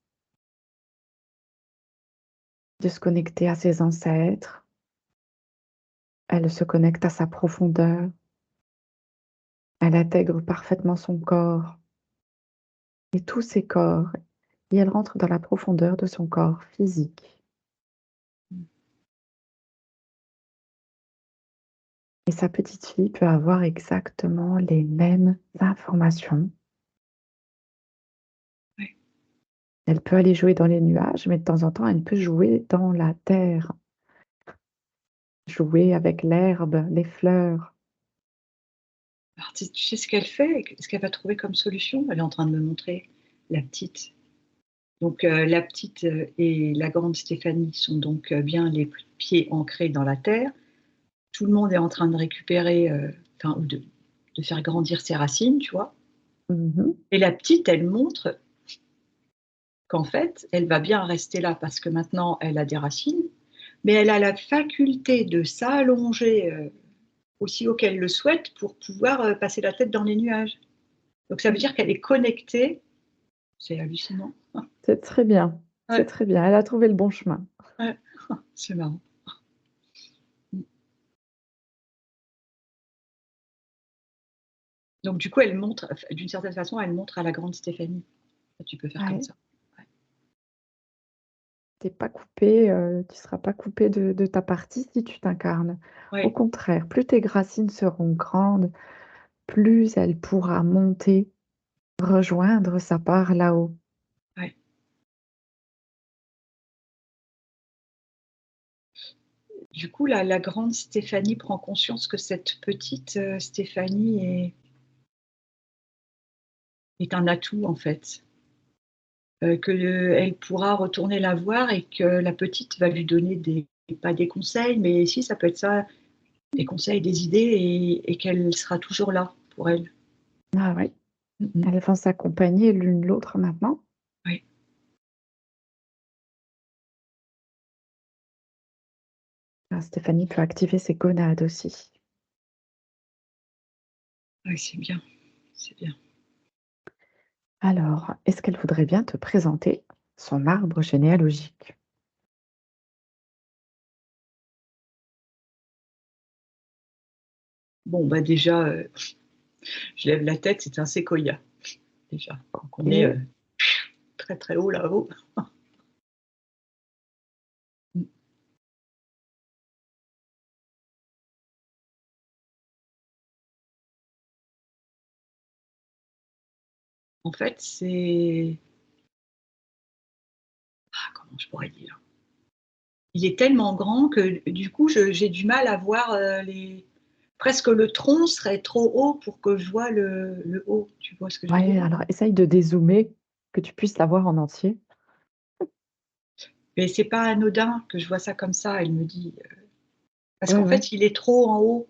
de se connecter à ses ancêtres. Elle se connecte à sa profondeur. Elle intègre parfaitement son corps et tous ses corps et elle rentre dans la profondeur de son corps physique. Et sa petite fille peut avoir exactement les mêmes informations. Ouais. Elle peut aller jouer dans les nuages, mais de temps en temps, elle peut jouer dans la terre, jouer avec l'herbe, les fleurs. Alors, tu sais ce qu'elle fait, ce qu'elle va trouver comme solution? Elle est en train de me montrer la petite. Donc, la petite et la grande Stéphanie sont donc bien les pieds ancrés dans la terre. Tout le monde est en train de récupérer, enfin, ou de faire grandir ses racines, tu vois. Mhm. Et la petite, elle montre qu'en fait, elle va bien rester là parce que maintenant, elle a des racines, mais elle a la faculté de s'allonger aussi haut qu'elle le souhaite pour pouvoir passer la tête dans les nuages. Donc, ça veut dire qu'elle est connectée. C'est hallucinant. C'est très bien, c'est Ouais, très bien. Elle a trouvé le bon chemin. ouais, c'est marrant. Donc, du coup, elle montre, d'une certaine façon, elle montre à la grande Stéphanie. Tu peux faire comme Ouais. ça. Ouais. T'es pas coupé, tu seras pas coupé de ta partie si tu t'incarnes. Au Ouais. contraire, plus tes racines seront grandes, plus elle pourra monter, rejoindre sa part là-haut. Ouais. Du coup, la grande Stéphanie prend conscience que cette petite Stéphanie est un atout, en fait. Elle pourra retourner la voir et que la petite va lui donner pas des conseils, mais si, ça peut être ça, des conseils, des idées, et qu'elle sera toujours là pour elle. Ah oui, Mmh mh. elles vont s'accompagner l'une l'autre maintenant. Ouais, Ah, Stéphanie peut activer ses gonades aussi. ouais, c'est bien, c'est bien. Alors, est-ce qu'elle voudrait bien te présenter son arbre généalogique? Bon, bah, déjà, je lève la tête, c'est un séquoia, déjà. Donc on est, OK. très, très haut là-haut. Mmh. En fait, c'est comment je pourrais dire? Il est tellement grand que du coup, j'ai du mal à voir, les presque le tronc serait trop haut pour que je vois le haut. Tu vois ce que je veux Ouais, dire? alors essaye de dézoomer, que tu puisses la voir en entier. Mais c'est pas anodin que je vois ça comme ça, elle me dit, parce Ouais, qu'en ouais. fait, il est trop en haut.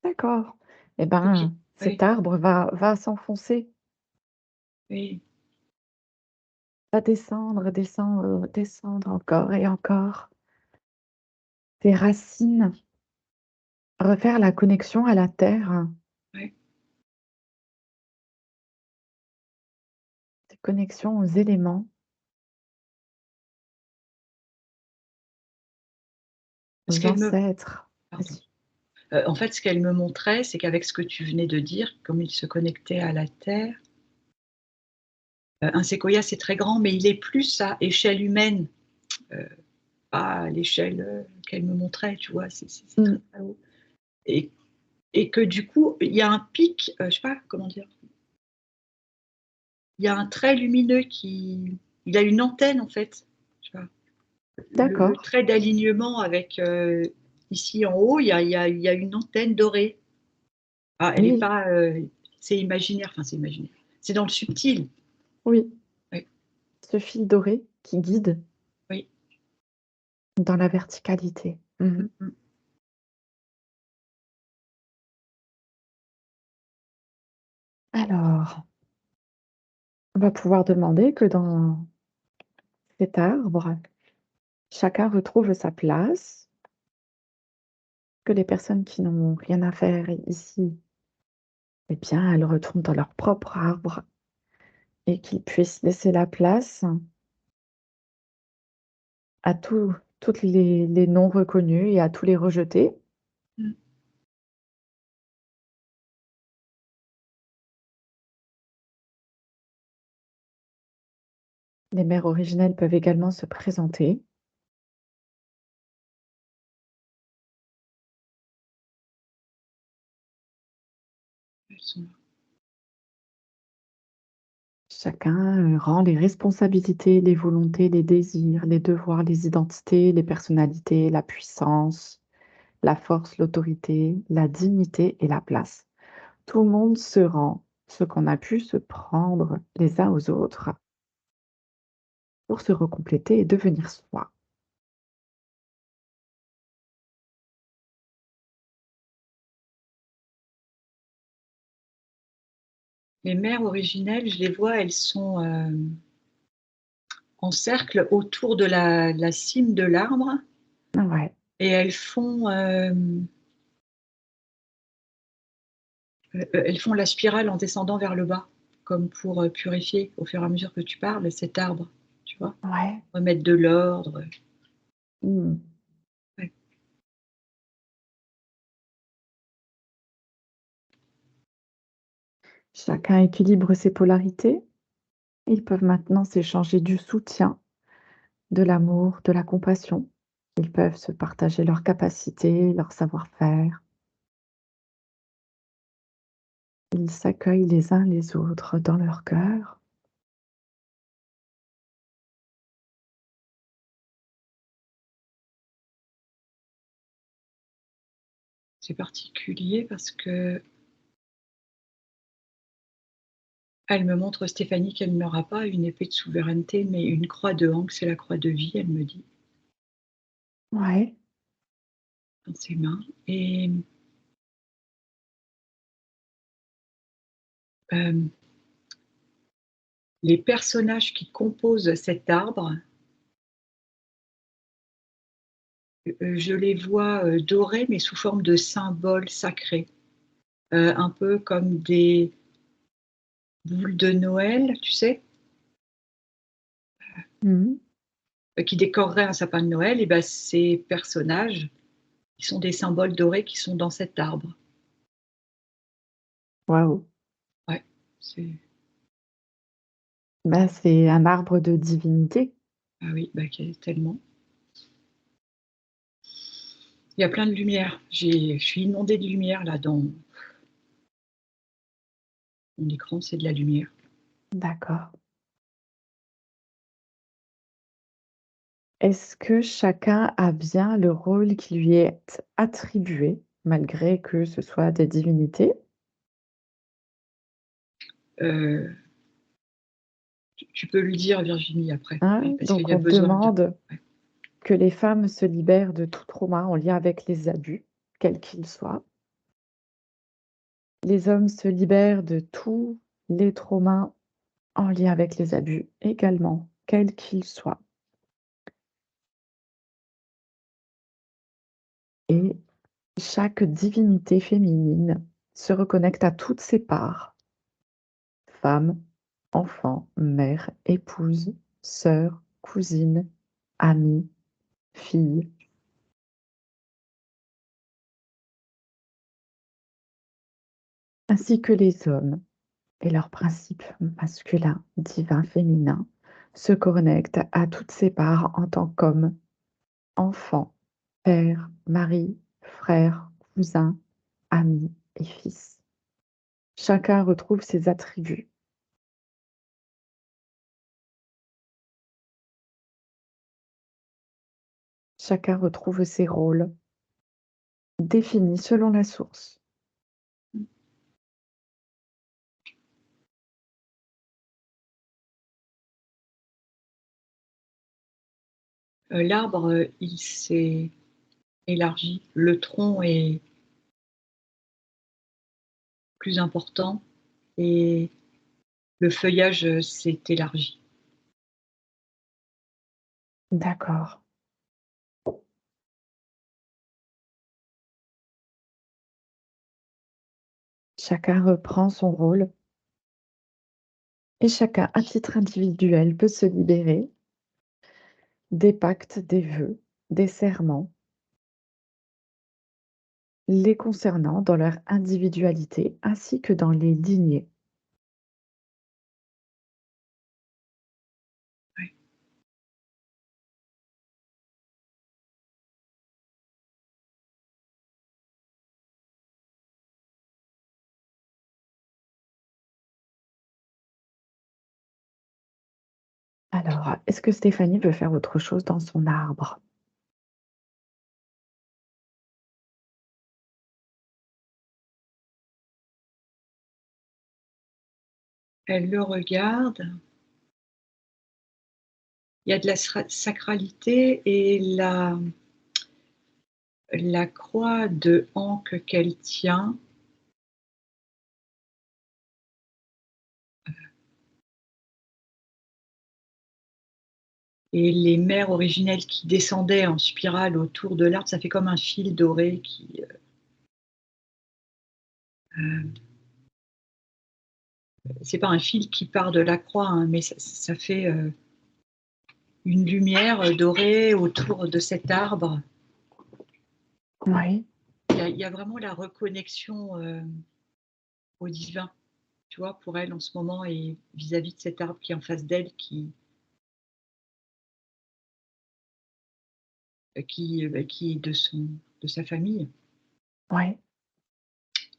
D'accord. Eh Donc il ben, cet oui, arbre va s'enfoncer, oui, va descendre, descendre, descendre encore et encore. Tes racines, refaire la connexion à la terre, ouais. tes connexions aux éléments, Ce aux qu'elle me ancêtres. pardon. Vas-y. En fait, ce qu'elle me montrait, c'est qu'avec ce que tu venais de dire, comme il se connectait à la terre, un séquoia, c'est très grand, mais il est plus à échelle humaine, heu, pas à l'échelle, qu'elle me montrait, tu vois? C'est très, Mmh. très haut, et que du coup, il y a un pic, je sais pas comment dire? Il y a un trait lumineux qui il a une antenne en fait, tu vois? Le D'accord. trait d'alignement avec, ici en haut, il y a une antenne dorée. Ah, elle est Oui, pas, c'est imaginaire, enfin c'est imaginaire. C'est dans le subtil. oui, Oui, ce fil doré qui guide oui. dans la verticalité. Mmh. Mmh mh. Alors, on va pouvoir demander que dans cet arbre, chacun retrouve sa place, que les personnes qui n'ont rien à faire ici, eh bien, elles retournent dans leur propre arbre et qu'ils puissent laisser la place à toutes les non reconnus et à tous les rejetés. Mmh. Les mères originelles peuvent également se présenter. Elles sont là. Chacun, rend les responsabilités, les volontés, les désirs, les devoirs, les identités, les personnalités, la puissance, la force, l'autorité, la dignité et la place. Tout le monde se rend ce qu'on a pu se prendre les uns aux autres pour se recompléter et devenir soi. Les mères originelles, je les vois, elles sont, en cercle autour de la cime de l'arbre Ouais, et elles font la spirale en descendant vers le bas, comme pour, purifier au fur et à mesure que tu parles cet arbre, tu vois? ouais. Remettre de l'ordre, Mmh. ouais. Chacun équilibre ses polarités. Ils peuvent maintenant s'échanger du soutien, de l'amour, de la compassion. Ils peuvent se partager leurs capacités, leur savoir-faire. Ils s'accueillent les uns les autres dans leur cœur. C'est particulier parce qu'elle me montre, Stéphanie, qu'elle n'aura pas une épée de souveraineté, mais une croix de Hank, c'est la croix de vie, elle me dit, Ouais. dans ses mains et hem, les personnages qui composent cet arbre, je les vois, dorés, mais sous forme de symboles sacrés, un peu comme des boules de Noël, tu sais? Mmh. Qui décoreraient un sapin de Noël et bah, ces personnages, ils sont des symboles dorés qui sont dans cet arbre. Waouh! Ouais, c'est Bah, c'est un arbre de divinité. ah oui, bah, qu'il y a tellement. Il y a plein de lumière. Je suis inondée de lumière là dans mon écran, c'est de la lumière. D'accord. Est-ce que chacun a bien le rôle qui lui est attribué, malgré que ce soit des divinités? Heu, tu peux le dire Virginie après, Hein? parce qu'il Donc y a on besoin de demande ouais. que les femmes se libèrent de tout trauma en lien avec les abus, quels qu'ils soient. Les hommes se libèrent de tous les traumas en lien avec les abus également, quels qu'ils soient. Et chaque divinité féminine se reconnecte à toutes ses parts, femme, enfant, mère, épouse, sœur, cousine, amie, fille, ainsi que les hommes et leurs principes masculins, divins, féminins, se connectent à toutes ses parts en tant qu'homme, enfant, père, mari, frère, cousin, ami et fils. Chacun retrouve ses attributs. Chacun retrouve ses rôles. définie selon la source. L'arbre, il s'est élargi. Le tronc est plus important et le feuillage, s'est élargi. D'accord. Chacun reprend son rôle et chacun, à titre individuel, peut se libérer des pactes, des vœux, des serments, les concernant dans leur individualité ainsi que dans les lignées. Ouais. Alors, est-ce que Stéphanie veut faire autre chose dans son arbre? Elle le regarde. Il y a de la sacralité et la croix de Ankh qu'elle tient, et les mers originelles qui descendaient en spirale autour de l'arbre, ça fait comme un fil doré qui, c'est pas un fil qui part de la croix, hein, mais ça fait, une lumière, dorée autour de cet arbre. Oui, Il y a vraiment la reconnexion, au divin, tu vois? Pour elle en ce moment et vis-à-vis de cet arbre qui est en face d'elle qui est de sa famille. oui.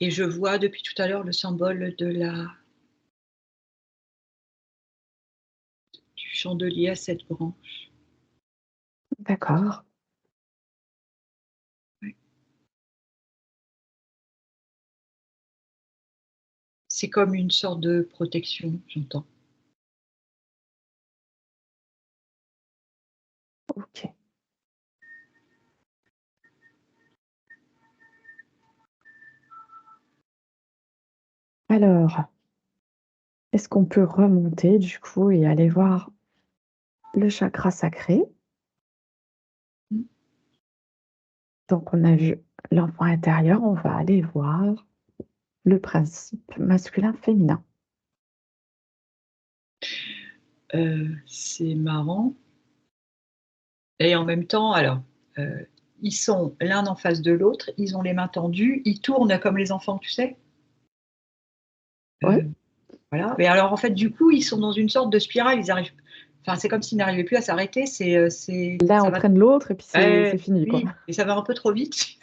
Et je vois depuis tout à l'heure le symbole du chandelier à 7 branches. D'accord. Ouais. C'est comme une sorte de protection, j'entends. OK. Alors, est-ce qu'on peut remonter du coup et aller voir le chakra sacré? Mmh. Donc on a vu l'enfant intérieur, on va aller voir le principe masculin-féminin. C'est marrant et en même temps alors, heu, ils sont l'un en face de l'autre, ils ont les mains tendues, ils tournent comme les enfants, tu sais? Oui, Heu, voilà, et alors en fait, du coup, ils sont dans une sorte de spirale, ils arrivent enfin, c'est comme s'ils n'arrivaient plus à s'arrêter, l'un ça va entraîne l'autre et puis c'est ouais, fini, quoi. oui, et ça va un peu trop vite,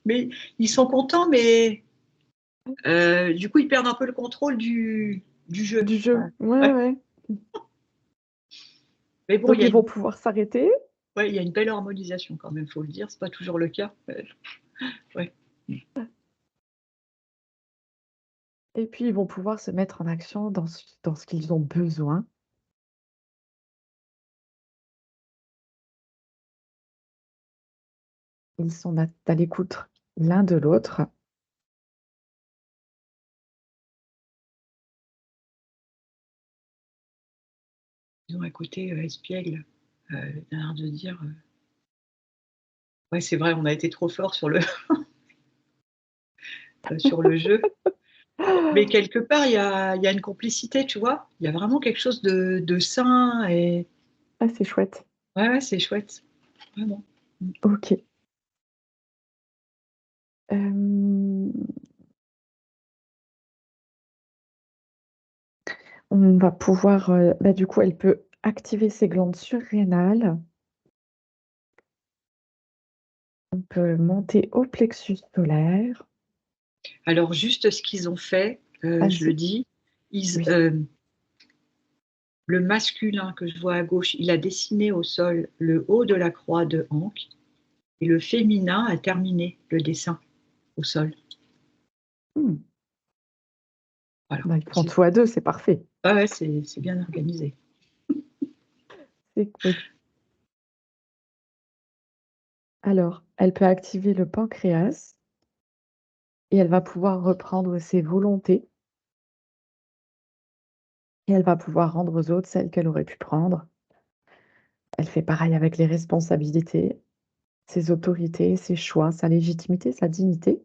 mais ils sont contents, mais du coup, ils perdent un peu le contrôle du jeu. Du Ouais. jeu. Ouais, Ouais, ouais. mais bon, Donc ils vont pouvoir s'arrêter il y a une belle harmonisation quand même, faut le dire, c'est pas toujours le cas. Ouais. et puis ils vont pouvoir se mettre en action dans ce qu'ils ont besoin. Ils sont à l'écoute l'un de l'autre. Ils ont un côté, espiègle, l'air de dire, «Ouais, c'est vrai, on a été trop fort sur le sur le jeu». Mais quelque part, il y a une complicité, tu vois? Il y a vraiment quelque chose de sain et Ah, c'est chouette. ouais, ouais, c'est chouette, vraiment. Mmh. OK. Hem, on va pouvoir, bah, du coup, elle peut activer ses glandes surrénales. On peut monter au plexus solaire. Alors juste ce qu'ils ont fait, je le Vas-y. dis, ils, Oui. le masculin que je vois à gauche, il a dessiné au sol le haut de la croix de Ankh. et le féminin a terminé le dessin au sol. Mmh. Voilà, Bah, ils font c'est tout à 2, c'est parfait. ouais, ouais, c'est bien organisé. C'est cool. Alors, elle peut activer le pancréas et elle va pouvoir reprendre ses volontés et elle va pouvoir rendre aux autres celles qu'elle aurait pu prendre. Elle fait pareil avec les responsabilités, ses autorités, ses choix, sa légitimité, sa dignité,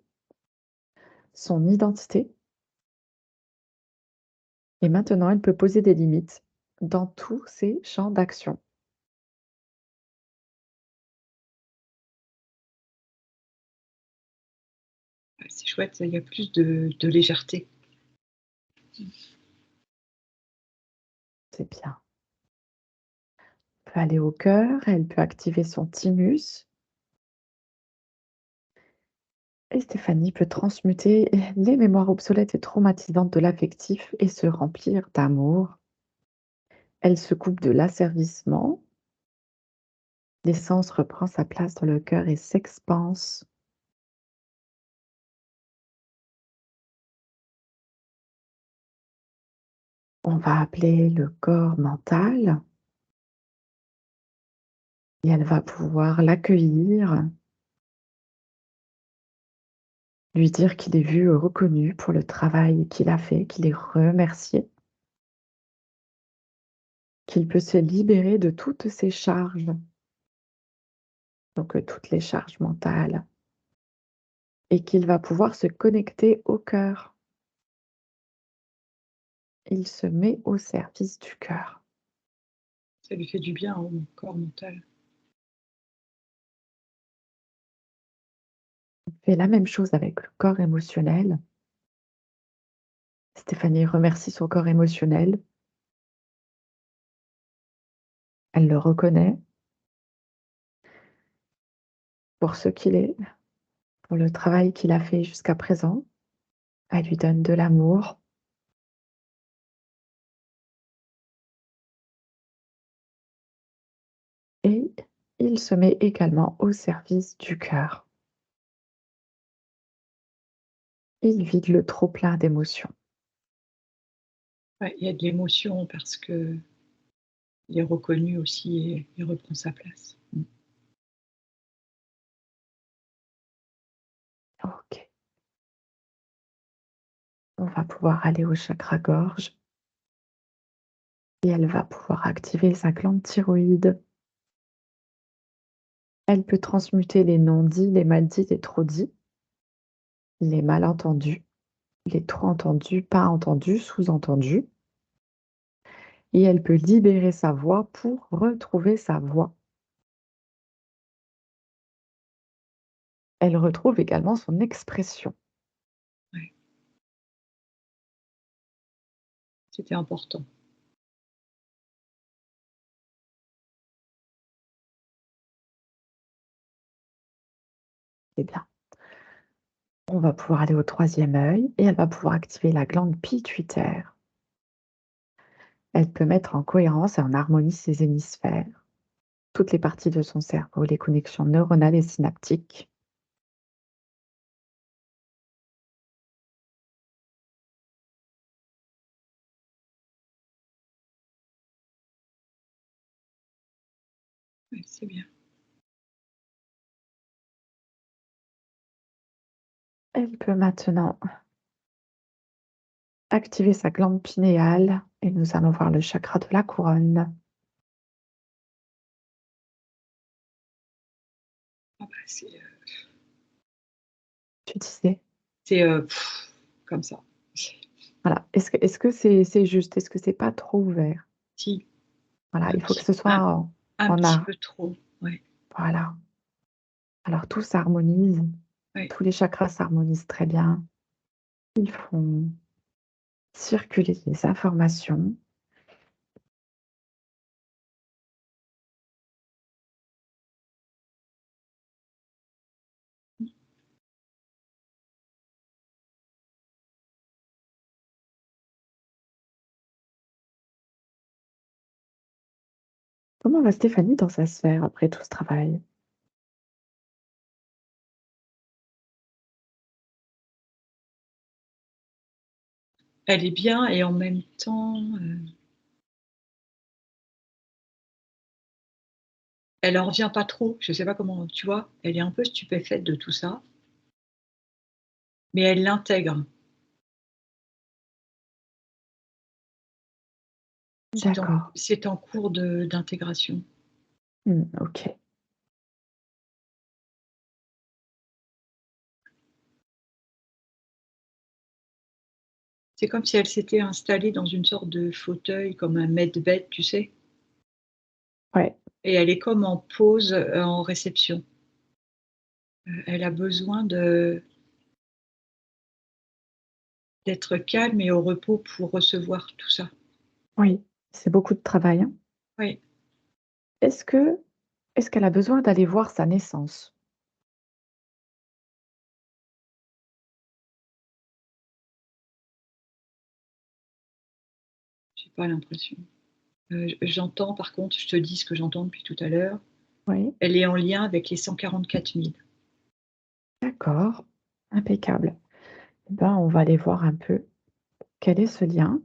son identité et maintenant elle peut poser des limites dans tous ses champs d'action. Ouais, c'est chouette, il y a plus de légèreté. C'est bien. Elle peut aller au cœur, elle peut activer son thymus et Stéphanie peut transmuter les mémoires obsolètes et traumatisantes de l'affectif et se remplir d'amour. Elle se coupe de l'asservissement, l'essence reprend sa place dans le cœur et s'expanse. On va appeler le corps mental et elle va pouvoir l'accueillir, lui dire qu'il est vu, reconnu pour le travail qu'il a fait, qu'il est remercié, qu'il peut se libérer de toutes ses charges, donc toutes les charges mentales, et qu'il va pouvoir se connecter au cœur. Il se met au service du cœur. Ça lui fait du bien au corps mental. On fait la même chose avec le corps émotionnel. Stéphanie remercie son corps émotionnel. Elle le reconnaît pour ce qu'il est, pour le travail qu'il a fait jusqu'à présent. Elle lui donne de l'amour et il se met également au service du cœur. Il vide le trop-plein d'émotions. Ouais, il y a de l'émotion parce qu'il est reconnu aussi et il reprend sa place. Mmh. OK. On va pouvoir aller au chakra gorge et elle va pouvoir activer sa glande thyroïde. Elle peut transmuter les non-dits, les mal-dits, les trop-dits, les malentendus, les trop entendus, pas entendus, sous-entendus. Et elle peut libérer sa voix pour retrouver sa voix. Elle retrouve également son expression. Ouais, c'était important. C'est bien. On va pouvoir aller au troisième œil et elle va pouvoir activer la glande pituitaire. Elle peut mettre en cohérence et en harmonie ses hémisphères, toutes les parties de son cerveau, les connexions neuronales et synaptiques. Ouais, c'est bien. Elle peut maintenant activer sa glande pinéale et nous allons voir le chakra de la couronne. Ah bah, Tu disais, c'est, comme ça. voilà. Est-ce que c'est juste? Est-ce que c'est pas trop ouvert? Si, Voilà, un il faut que petit ce soit un en, un en petit art. peu trop, ouais, Voilà. Alors tout s'harmonise, ouais. tous les chakras s'harmonisent très bien. Ils font circuler les informations. Comment va Stéphanie dans sa sphère après tout ce travail? elle est bien et en même temps, elle en revient pas trop. Je sais pas comment tu vois? Elle est un peu stupéfaite de tout ça, mais elle l'intègre. D'accord. C'est en cours d'intégration. OK. C'est comme si elle s'était installée dans une sorte de fauteuil comme un med-bed, tu sais? Ouais, Et elle est comme en pause, en réception. Elle a besoin d'être calme et au repos pour recevoir tout ça. oui, c'est beaucoup de travail, hein. Oui, Est-ce que est-ce qu'elle a besoin d'aller voir sa naissance? j'ai pas l'impression. J'entends par contre, je te dis ce que j'entends depuis tout à l'heure, Oui, elle est en lien avec les 144 000. d'accord, impeccable. Eh ben, on va aller voir un peu quel est ce lien.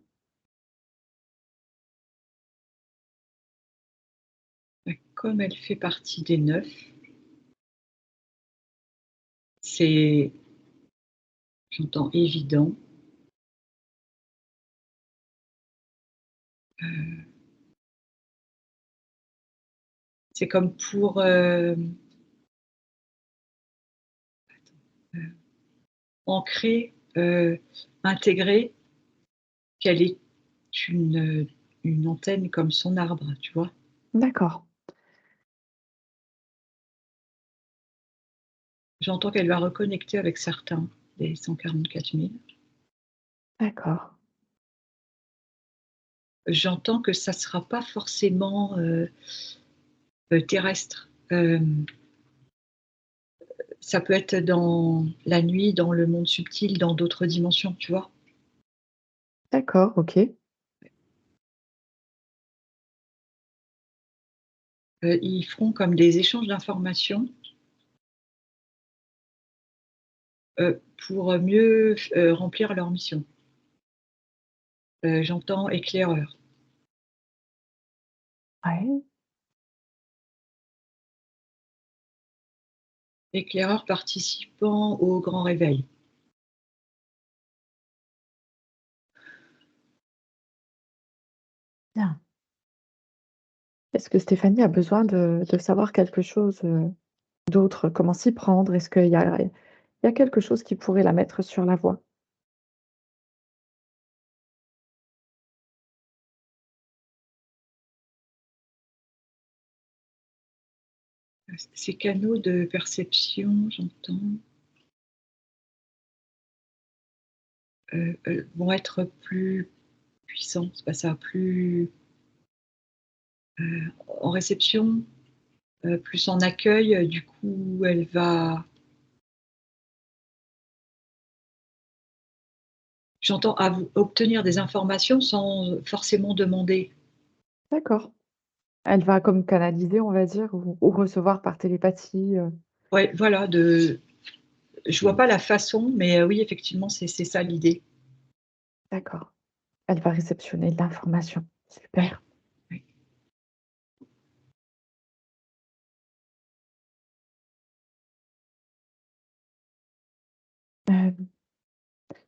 Comme elle fait partie des 9, c'est j'entends évident, heu, c'est comme pour, heu, ancrer, intégrer qu'elle est une antenne comme son arbre, tu vois? D'accord, J'entends qu'elle va reconnecter avec certains des 144 000. d'accord, J'entends que ça sera pas forcément, terrestre. Ça peut être dans la nuit, dans le monde subtil, dans d'autres dimensions, tu vois? d'accord, OK. Ils feront comme des échanges d'informations, pour mieux remplir leur mission. J'entends éclaireur. Ouais, Éclaireur participant au grand réveil. bien. Est-ce que Stéphanie a besoin de savoir quelque chose, d'autre? Comment s'y prendre? Est-ce qu'il y a quelque chose qui pourrait la mettre sur la voie? Ces canaux de perception, j'entends, vont être plus puissants, c'est pas ça, plus, en réception, plus en accueil, du coup, elle va j'entends obtenir des informations sans forcément demander. D'accord. Elle va comme canaliser, on va dire, ou recevoir par télépathie, Ouais, voilà, je vois pas la façon, mais oui, effectivement, c'est ça l'idée. d'accord. Elle va réceptionner de l'information. Oui, Super. oui. Hem,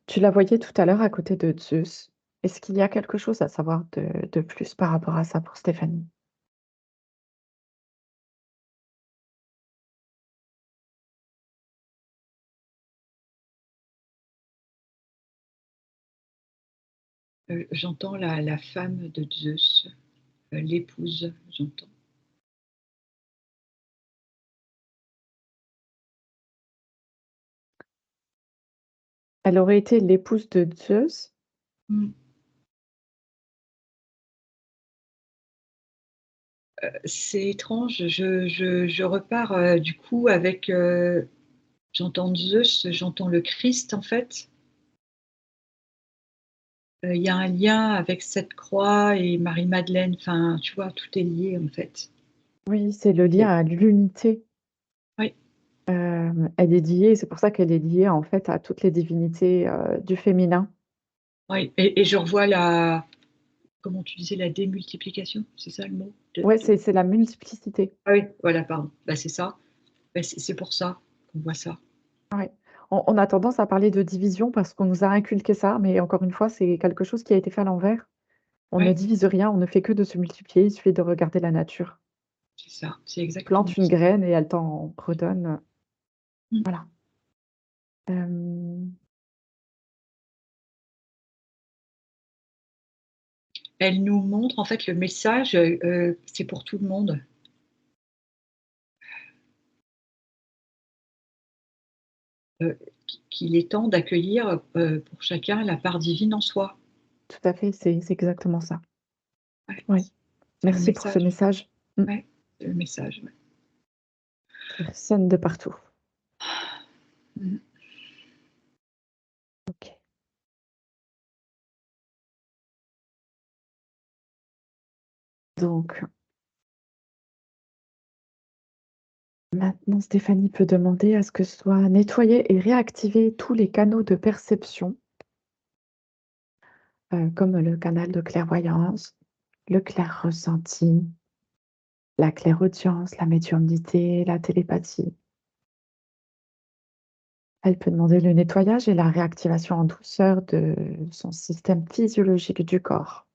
Tu la voyais tout à l'heure à côté de Zeus. Est-ce qu'il y a quelque chose à savoir de plus par rapport à ça pour Stéphanie? J'entends la femme de Zeus, l'épouse, j'entends. Elle aurait été l'épouse de Zeus? Mmh. C'est étrange, je repars, du coup avec, j'entends Zeus, j'entends le Christ, en fait. Il y a un lien avec cette croix et Marie-Madeleine, enfin, tu vois, tout est lié, en fait. Oui, c'est le lien Et à l'unité. oui, Elle est liée c'est pour ça qu'elle est liée, en fait, à toutes les divinités, du féminin. Oui, et je revois la comment tu disais? La démultiplication, c'est ça le mot? Ouais, De c'est la multiplicité. ah oui, voilà, pardon. Bah, c'est ça. Bah, c'est pour ça qu'on voit ça. Ouais. On a tendance à parler de division parce qu'on nous a inculqué ça, mais encore une fois, c'est quelque chose qui a été fait à l'envers. On ne Ouais, divise rien, on ne fait que de se multiplier, il suffit de regarder la nature. c'est ça, c'est Plante exactement une ça. graine et elle t'en redonne, Mmh. voilà. Hem, Elle nous montre en fait le message, c'est pour tout le monde, qu'il est temps d'accueillir, pour chacun la part divine en soi. Tout à fait, c'est exactement ça. Ouais, Oui, c'est le merci pour ce message. message. Mmh, Ouais, c'est le message, ouais. qui résonne de partout. Mmh. OK. Donc maintenant Stéphanie peut demander à ce que soient nettoyés et réactivés tous les canaux de perception, comme le canal de clairvoyance, le clair-ressenti, la clairaudience, la médiumnité, la télépathie. Elle peut demander le nettoyage et la réactivation en douceur de son système physiologique du corps.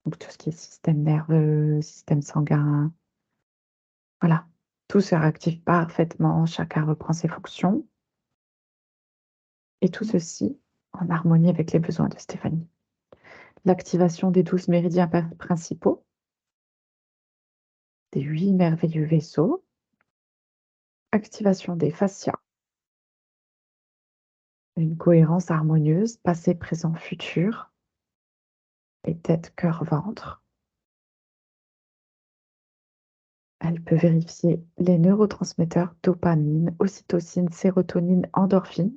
Donc tout ce qui est système nerveux, système sanguin, voilà. Tout se réactive parfaitement, chacun reprend ses fonctions et tout ceci en harmonie avec les besoins de Stéphanie. L'activation des 12 méridiens principaux, des 8 merveilleux vaisseaux, activation des fascias, une cohérence harmonieuse, passé, présent, futur, et tête, cœur, ventre. Elle peut vérifier les neurotransmetteurs dopamine, ocytocine, sérotonine, endorphine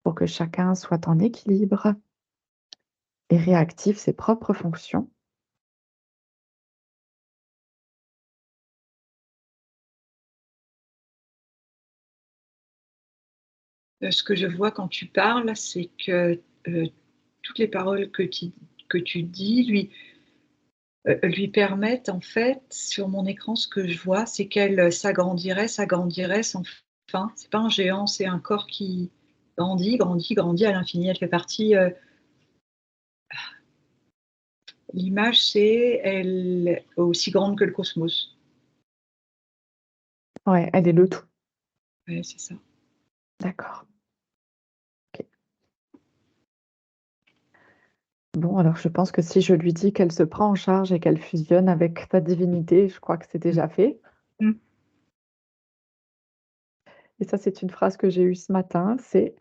pour que chacun soit en équilibre et réactive ses propres fonctions. Ce que je vois quand tu parles, c'est que, toutes les paroles que tu dis lui permettent en fait, sur mon écran, ce que je vois, c'est qu'elle s'agrandirait sans fin. C'est pas un géant, c'est un corps qui grandit, grandit, grandit à l'infini. Elle fait partie, l'image, c'est elle est aussi grande que le cosmos. Ouais, elle est le tout. Ouais, c'est ça. D'accord. OK. Bon, alors je pense que si je lui dis qu'elle se prend en charge et qu'elle fusionne avec ta divinité, je crois que c'est Mmh. déjà fait. Mmh. Et ça, c'est une phrase que j'ai eue ce matin, c'est,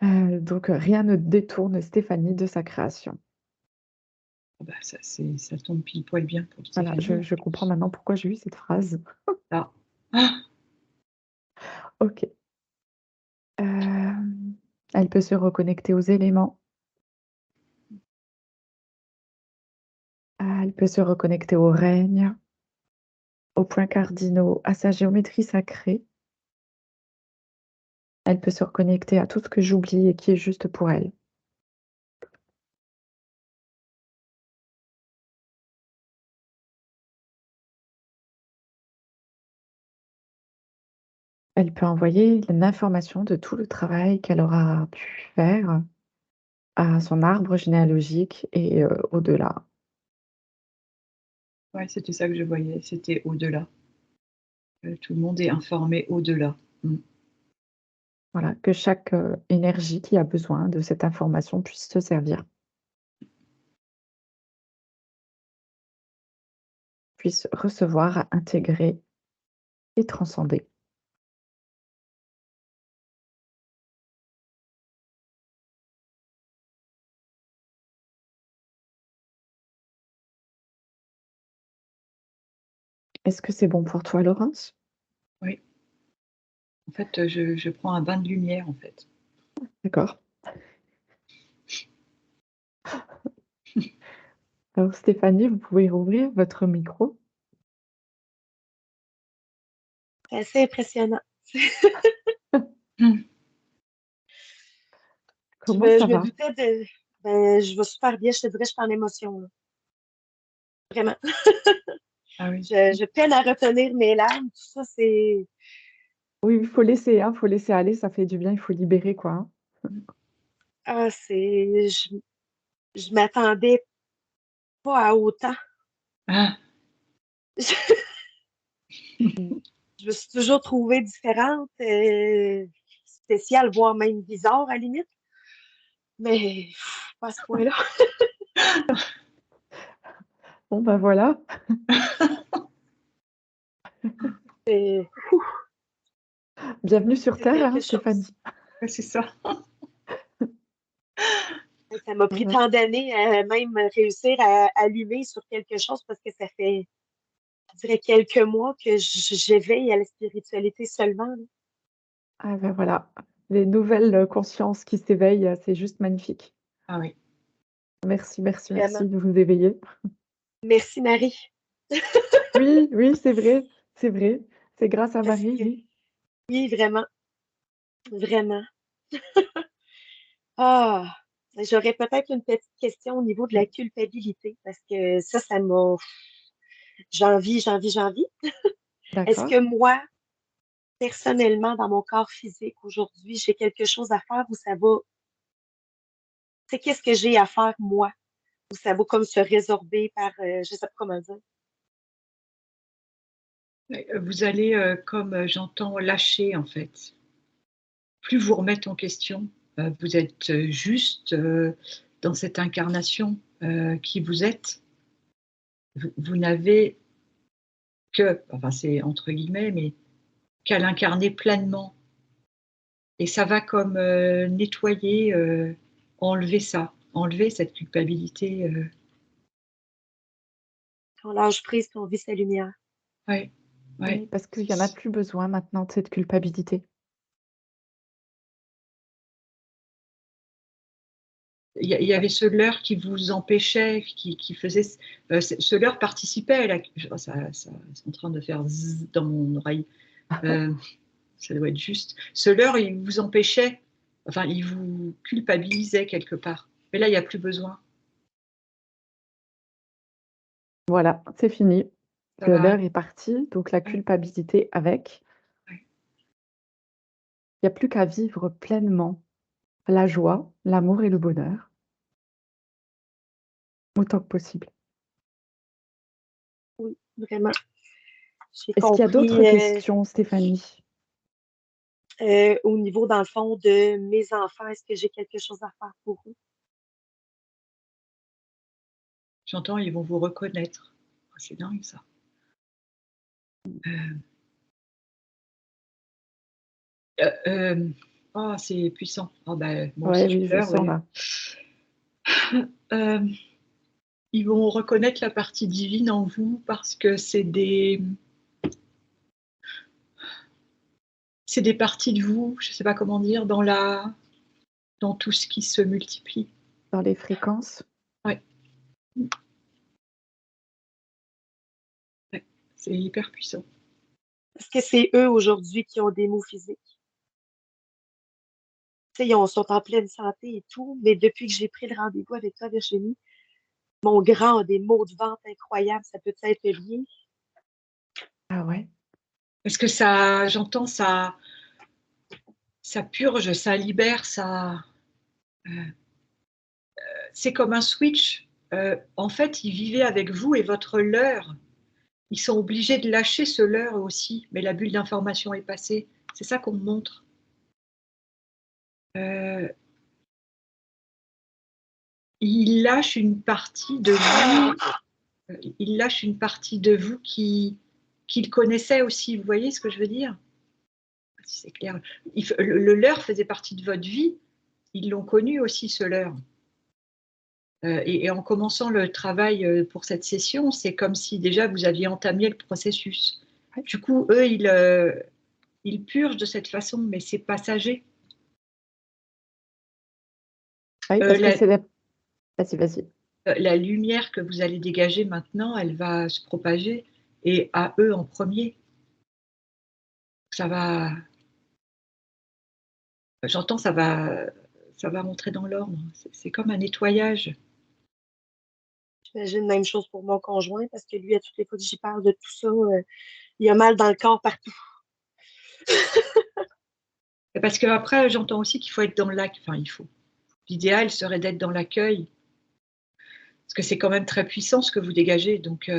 donc «Rien ne détourne Stéphanie de sa création». Bah, ça tombe pile poil bien pour Voilà, Stéphanie en je comprends plus. maintenant pourquoi j'ai eu cette phrase. Ah! Ah! OK. Elle peut se reconnecter aux éléments, elle peut se reconnecter au règne, aux points cardinaux, à sa géométrie sacrée. Elle peut se reconnecter à tout ce que j'oublie et qui est juste pour elle. Elle peut envoyer l'information de tout le travail qu'elle aura pu faire à son arbre généalogique et au-delà. Ouais, c'était ça que je voyais, c'était au-delà. Tout le monde est informé au-delà. Mmh. Voilà, que chaque, énergie qui a besoin de cette information puisse se servir, puisse recevoir, intégrer et transcender. Est-ce que c'est bon pour toi, Laurence? Oui. En fait, je prends un bain de lumière, en fait. D'accord. Alors Stéphanie, vous pouvez rouvrir votre micro. C'est assez impressionnant. Mmh. Comment ça je me va? doutais de. Ben, je vais super bien, je te dirais, je suis en émotion, là. Vraiment. Ah oui. Je peine à retenir mes larmes. Tout ça, c'est. Oui, il faut laisser, hein, faut laisser aller, ça fait du bien, il faut libérer, quoi, hein. Ah, c'est. Je m'attendais pas à autant. Ah, Je me suis toujours trouvée différente, spéciale, voire même bizarre à la limite. Mais pas à ce point-là. Bon, bah, voilà. C'est Bienvenue sur c'est terre, quelque hein, Stéphanie. chose. ouais, c'est ça. Et ça m'a pris Ouais. tant d'années à même réussir à allumer sur quelque chose parce que ça fait, je dirais, quelques mois que j'éveille à la spiritualité seulement, là. Ah, bah, voilà, les nouvelles, consciences qui s'éveillent, c'est juste magnifique. Ah oui. Merci, merci, Vraiment. merci de vous éveiller. Merci, Marie. Oui, oui, c'est vrai, c'est vrai. C'est grâce à Parce Marie, que, oui. oui, vraiment, vraiment. Ah, j'aurais peut-être une petite question au niveau de la culpabilité parce que ça m'a. J'en vis. Est-ce D'accord. que moi, personnellement, dans mon corps physique aujourd'hui, j'ai quelque chose à faire ou ça va. C'est qu'est-ce que j'ai à faire moi? Ou ça va comme se résorber par, je sais pas comment dire. Vous allez, comme j'entends, lâcher en fait. Plus vous remettre en question. Vous êtes juste dans cette incarnation qui vous êtes. Vous n'avez que, enfin c'est entre guillemets, mais qu'à l'incarner pleinement. Et ça va comme nettoyer, enlever ça, enlever cette culpabilité. Quand on lâche prise, qu'on vit sa lumière. Ouais, ouais. Oui, parce qu'il y en a plus besoin maintenant de cette culpabilité. Il y avait ce leurre qui vous empêchait, qui faisait. Ce leurre participait à la. Ça, c'est en train de faire zzz dans mon oreille. Euh, Ça doit être juste. Ce leurre, il vous empêchait, enfin, il vous culpabilisait quelque part. Mais là, il n'y a plus besoin. Voilà, c'est fini. Ça Le va. leurre est parti, donc la Ouais, culpabilité avec. ouais. Il y a plus qu'à vivre pleinement la joie, l'amour et le bonheur, autant que possible. Oui, vraiment. J'ai Est-ce qu'il y a d'autres compris questions, Stéphanie? au niveau, dans le fond, de mes enfants, est-ce que j'ai quelque chose à faire pour eux? J'entends, ils vont vous reconnaître. Ah, c'est dingue, ça. Euh, oh, c'est puissant. Ah, ben, moi Ouais, aussi, je oui, je pleure, sens oui. là. Euh, Ils vont reconnaître la partie divine en vous parce que c'est des parties de vous, je ne sais pas comment dire, dans tout ce qui se multiplie. Dans les fréquences. Ouais, ouais, c'est hyper puissant. Est-ce que c'est eux aujourd'hui qui ont des maux physiques? Tu sais, sont en pleine santé et tout, mais depuis que j'ai pris le rendez-vous avec toi, Virginie, mon grand a des maux de ventre incroyables. Ça peut être lié? Ah ouais? Parce que ça, j'entends, ça purge, ça libère, c'est comme un switch. En fait, ils vivaient avec vous et votre leurre. Ils sont obligés de lâcher ce leurre aussi, mais la bulle d'information est passée. C'est ça qu'on me montre. Euh, ils lâchent une partie de vous. Ils lâchent une partie de vous qu'ils connaissaient aussi. Vous voyez ce que je veux dire? Si c'est clair. Le leurre faisait partie de votre vie. Ils l'ont connu aussi, ce leurre. Et en commençant le travail pour cette session, c'est comme si déjà vous aviez entamé le processus. Ouais. Du coup, eux, ils purgent de cette façon, mais c'est passager. Oui, Euh, parce que la, c'est la... Vas-y, vas-y. la lumière que vous allez dégager maintenant, elle va se propager, et à eux en premier. Ça va, j'entends, ça va ça va rentrer dans l'ordre. C'est comme un nettoyage. J'imagine même chose pour mon conjoint, parce que lui, à toutes les fois que j'y parle de tout ça, il a mal dans le corps partout. Et parce que après, j'entends aussi qu'il faut être dans l'accueil. Enfin, il faut. L'idéal serait d'être dans l'accueil. Parce que c'est quand même très puissant ce que vous dégagez. Donc,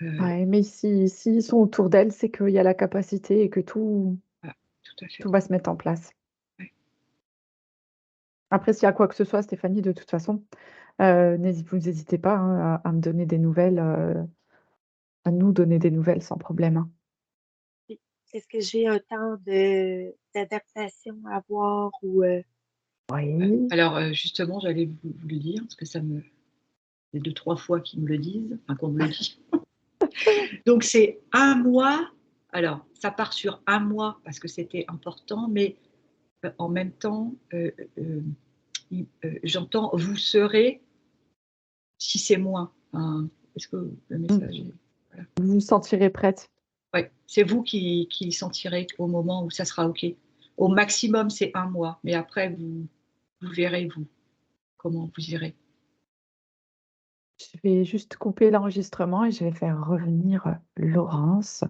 Ouais, mais s'ils sont autour d'elle, c'est qu'il y a la capacité et que tout voilà, tout à fait. va se mettre en place. Ouais. Après, s'il y a quoi que ce soit, Stéphanie, de toute façon, vous n'hésitez pas, hein, à me donner des nouvelles, à nous donner des nouvelles sans problème, hein. Est-ce que j'ai un temps d'adaptation à avoir ou Oui. Alors, justement, j'allais vous le dire, parce que c'est 2-3 fois qu'ils me le disent, enfin qu'on me le dit. Donc, c'est 1 mois. Alors, ça part sur 1 mois parce que c'était important, mais en même temps, j'entends vous serez si c'est moins. Enfin, est-ce que le message est. Voilà. Vous vous sentirez prête. Ouais, c'est vous qui sentirez au moment où ça sera OK. Au maximum, c'est 1 mois, mais après, vous verrez, vous, comment vous irez. Je vais juste couper l'enregistrement et je vais faire revenir, Laurence.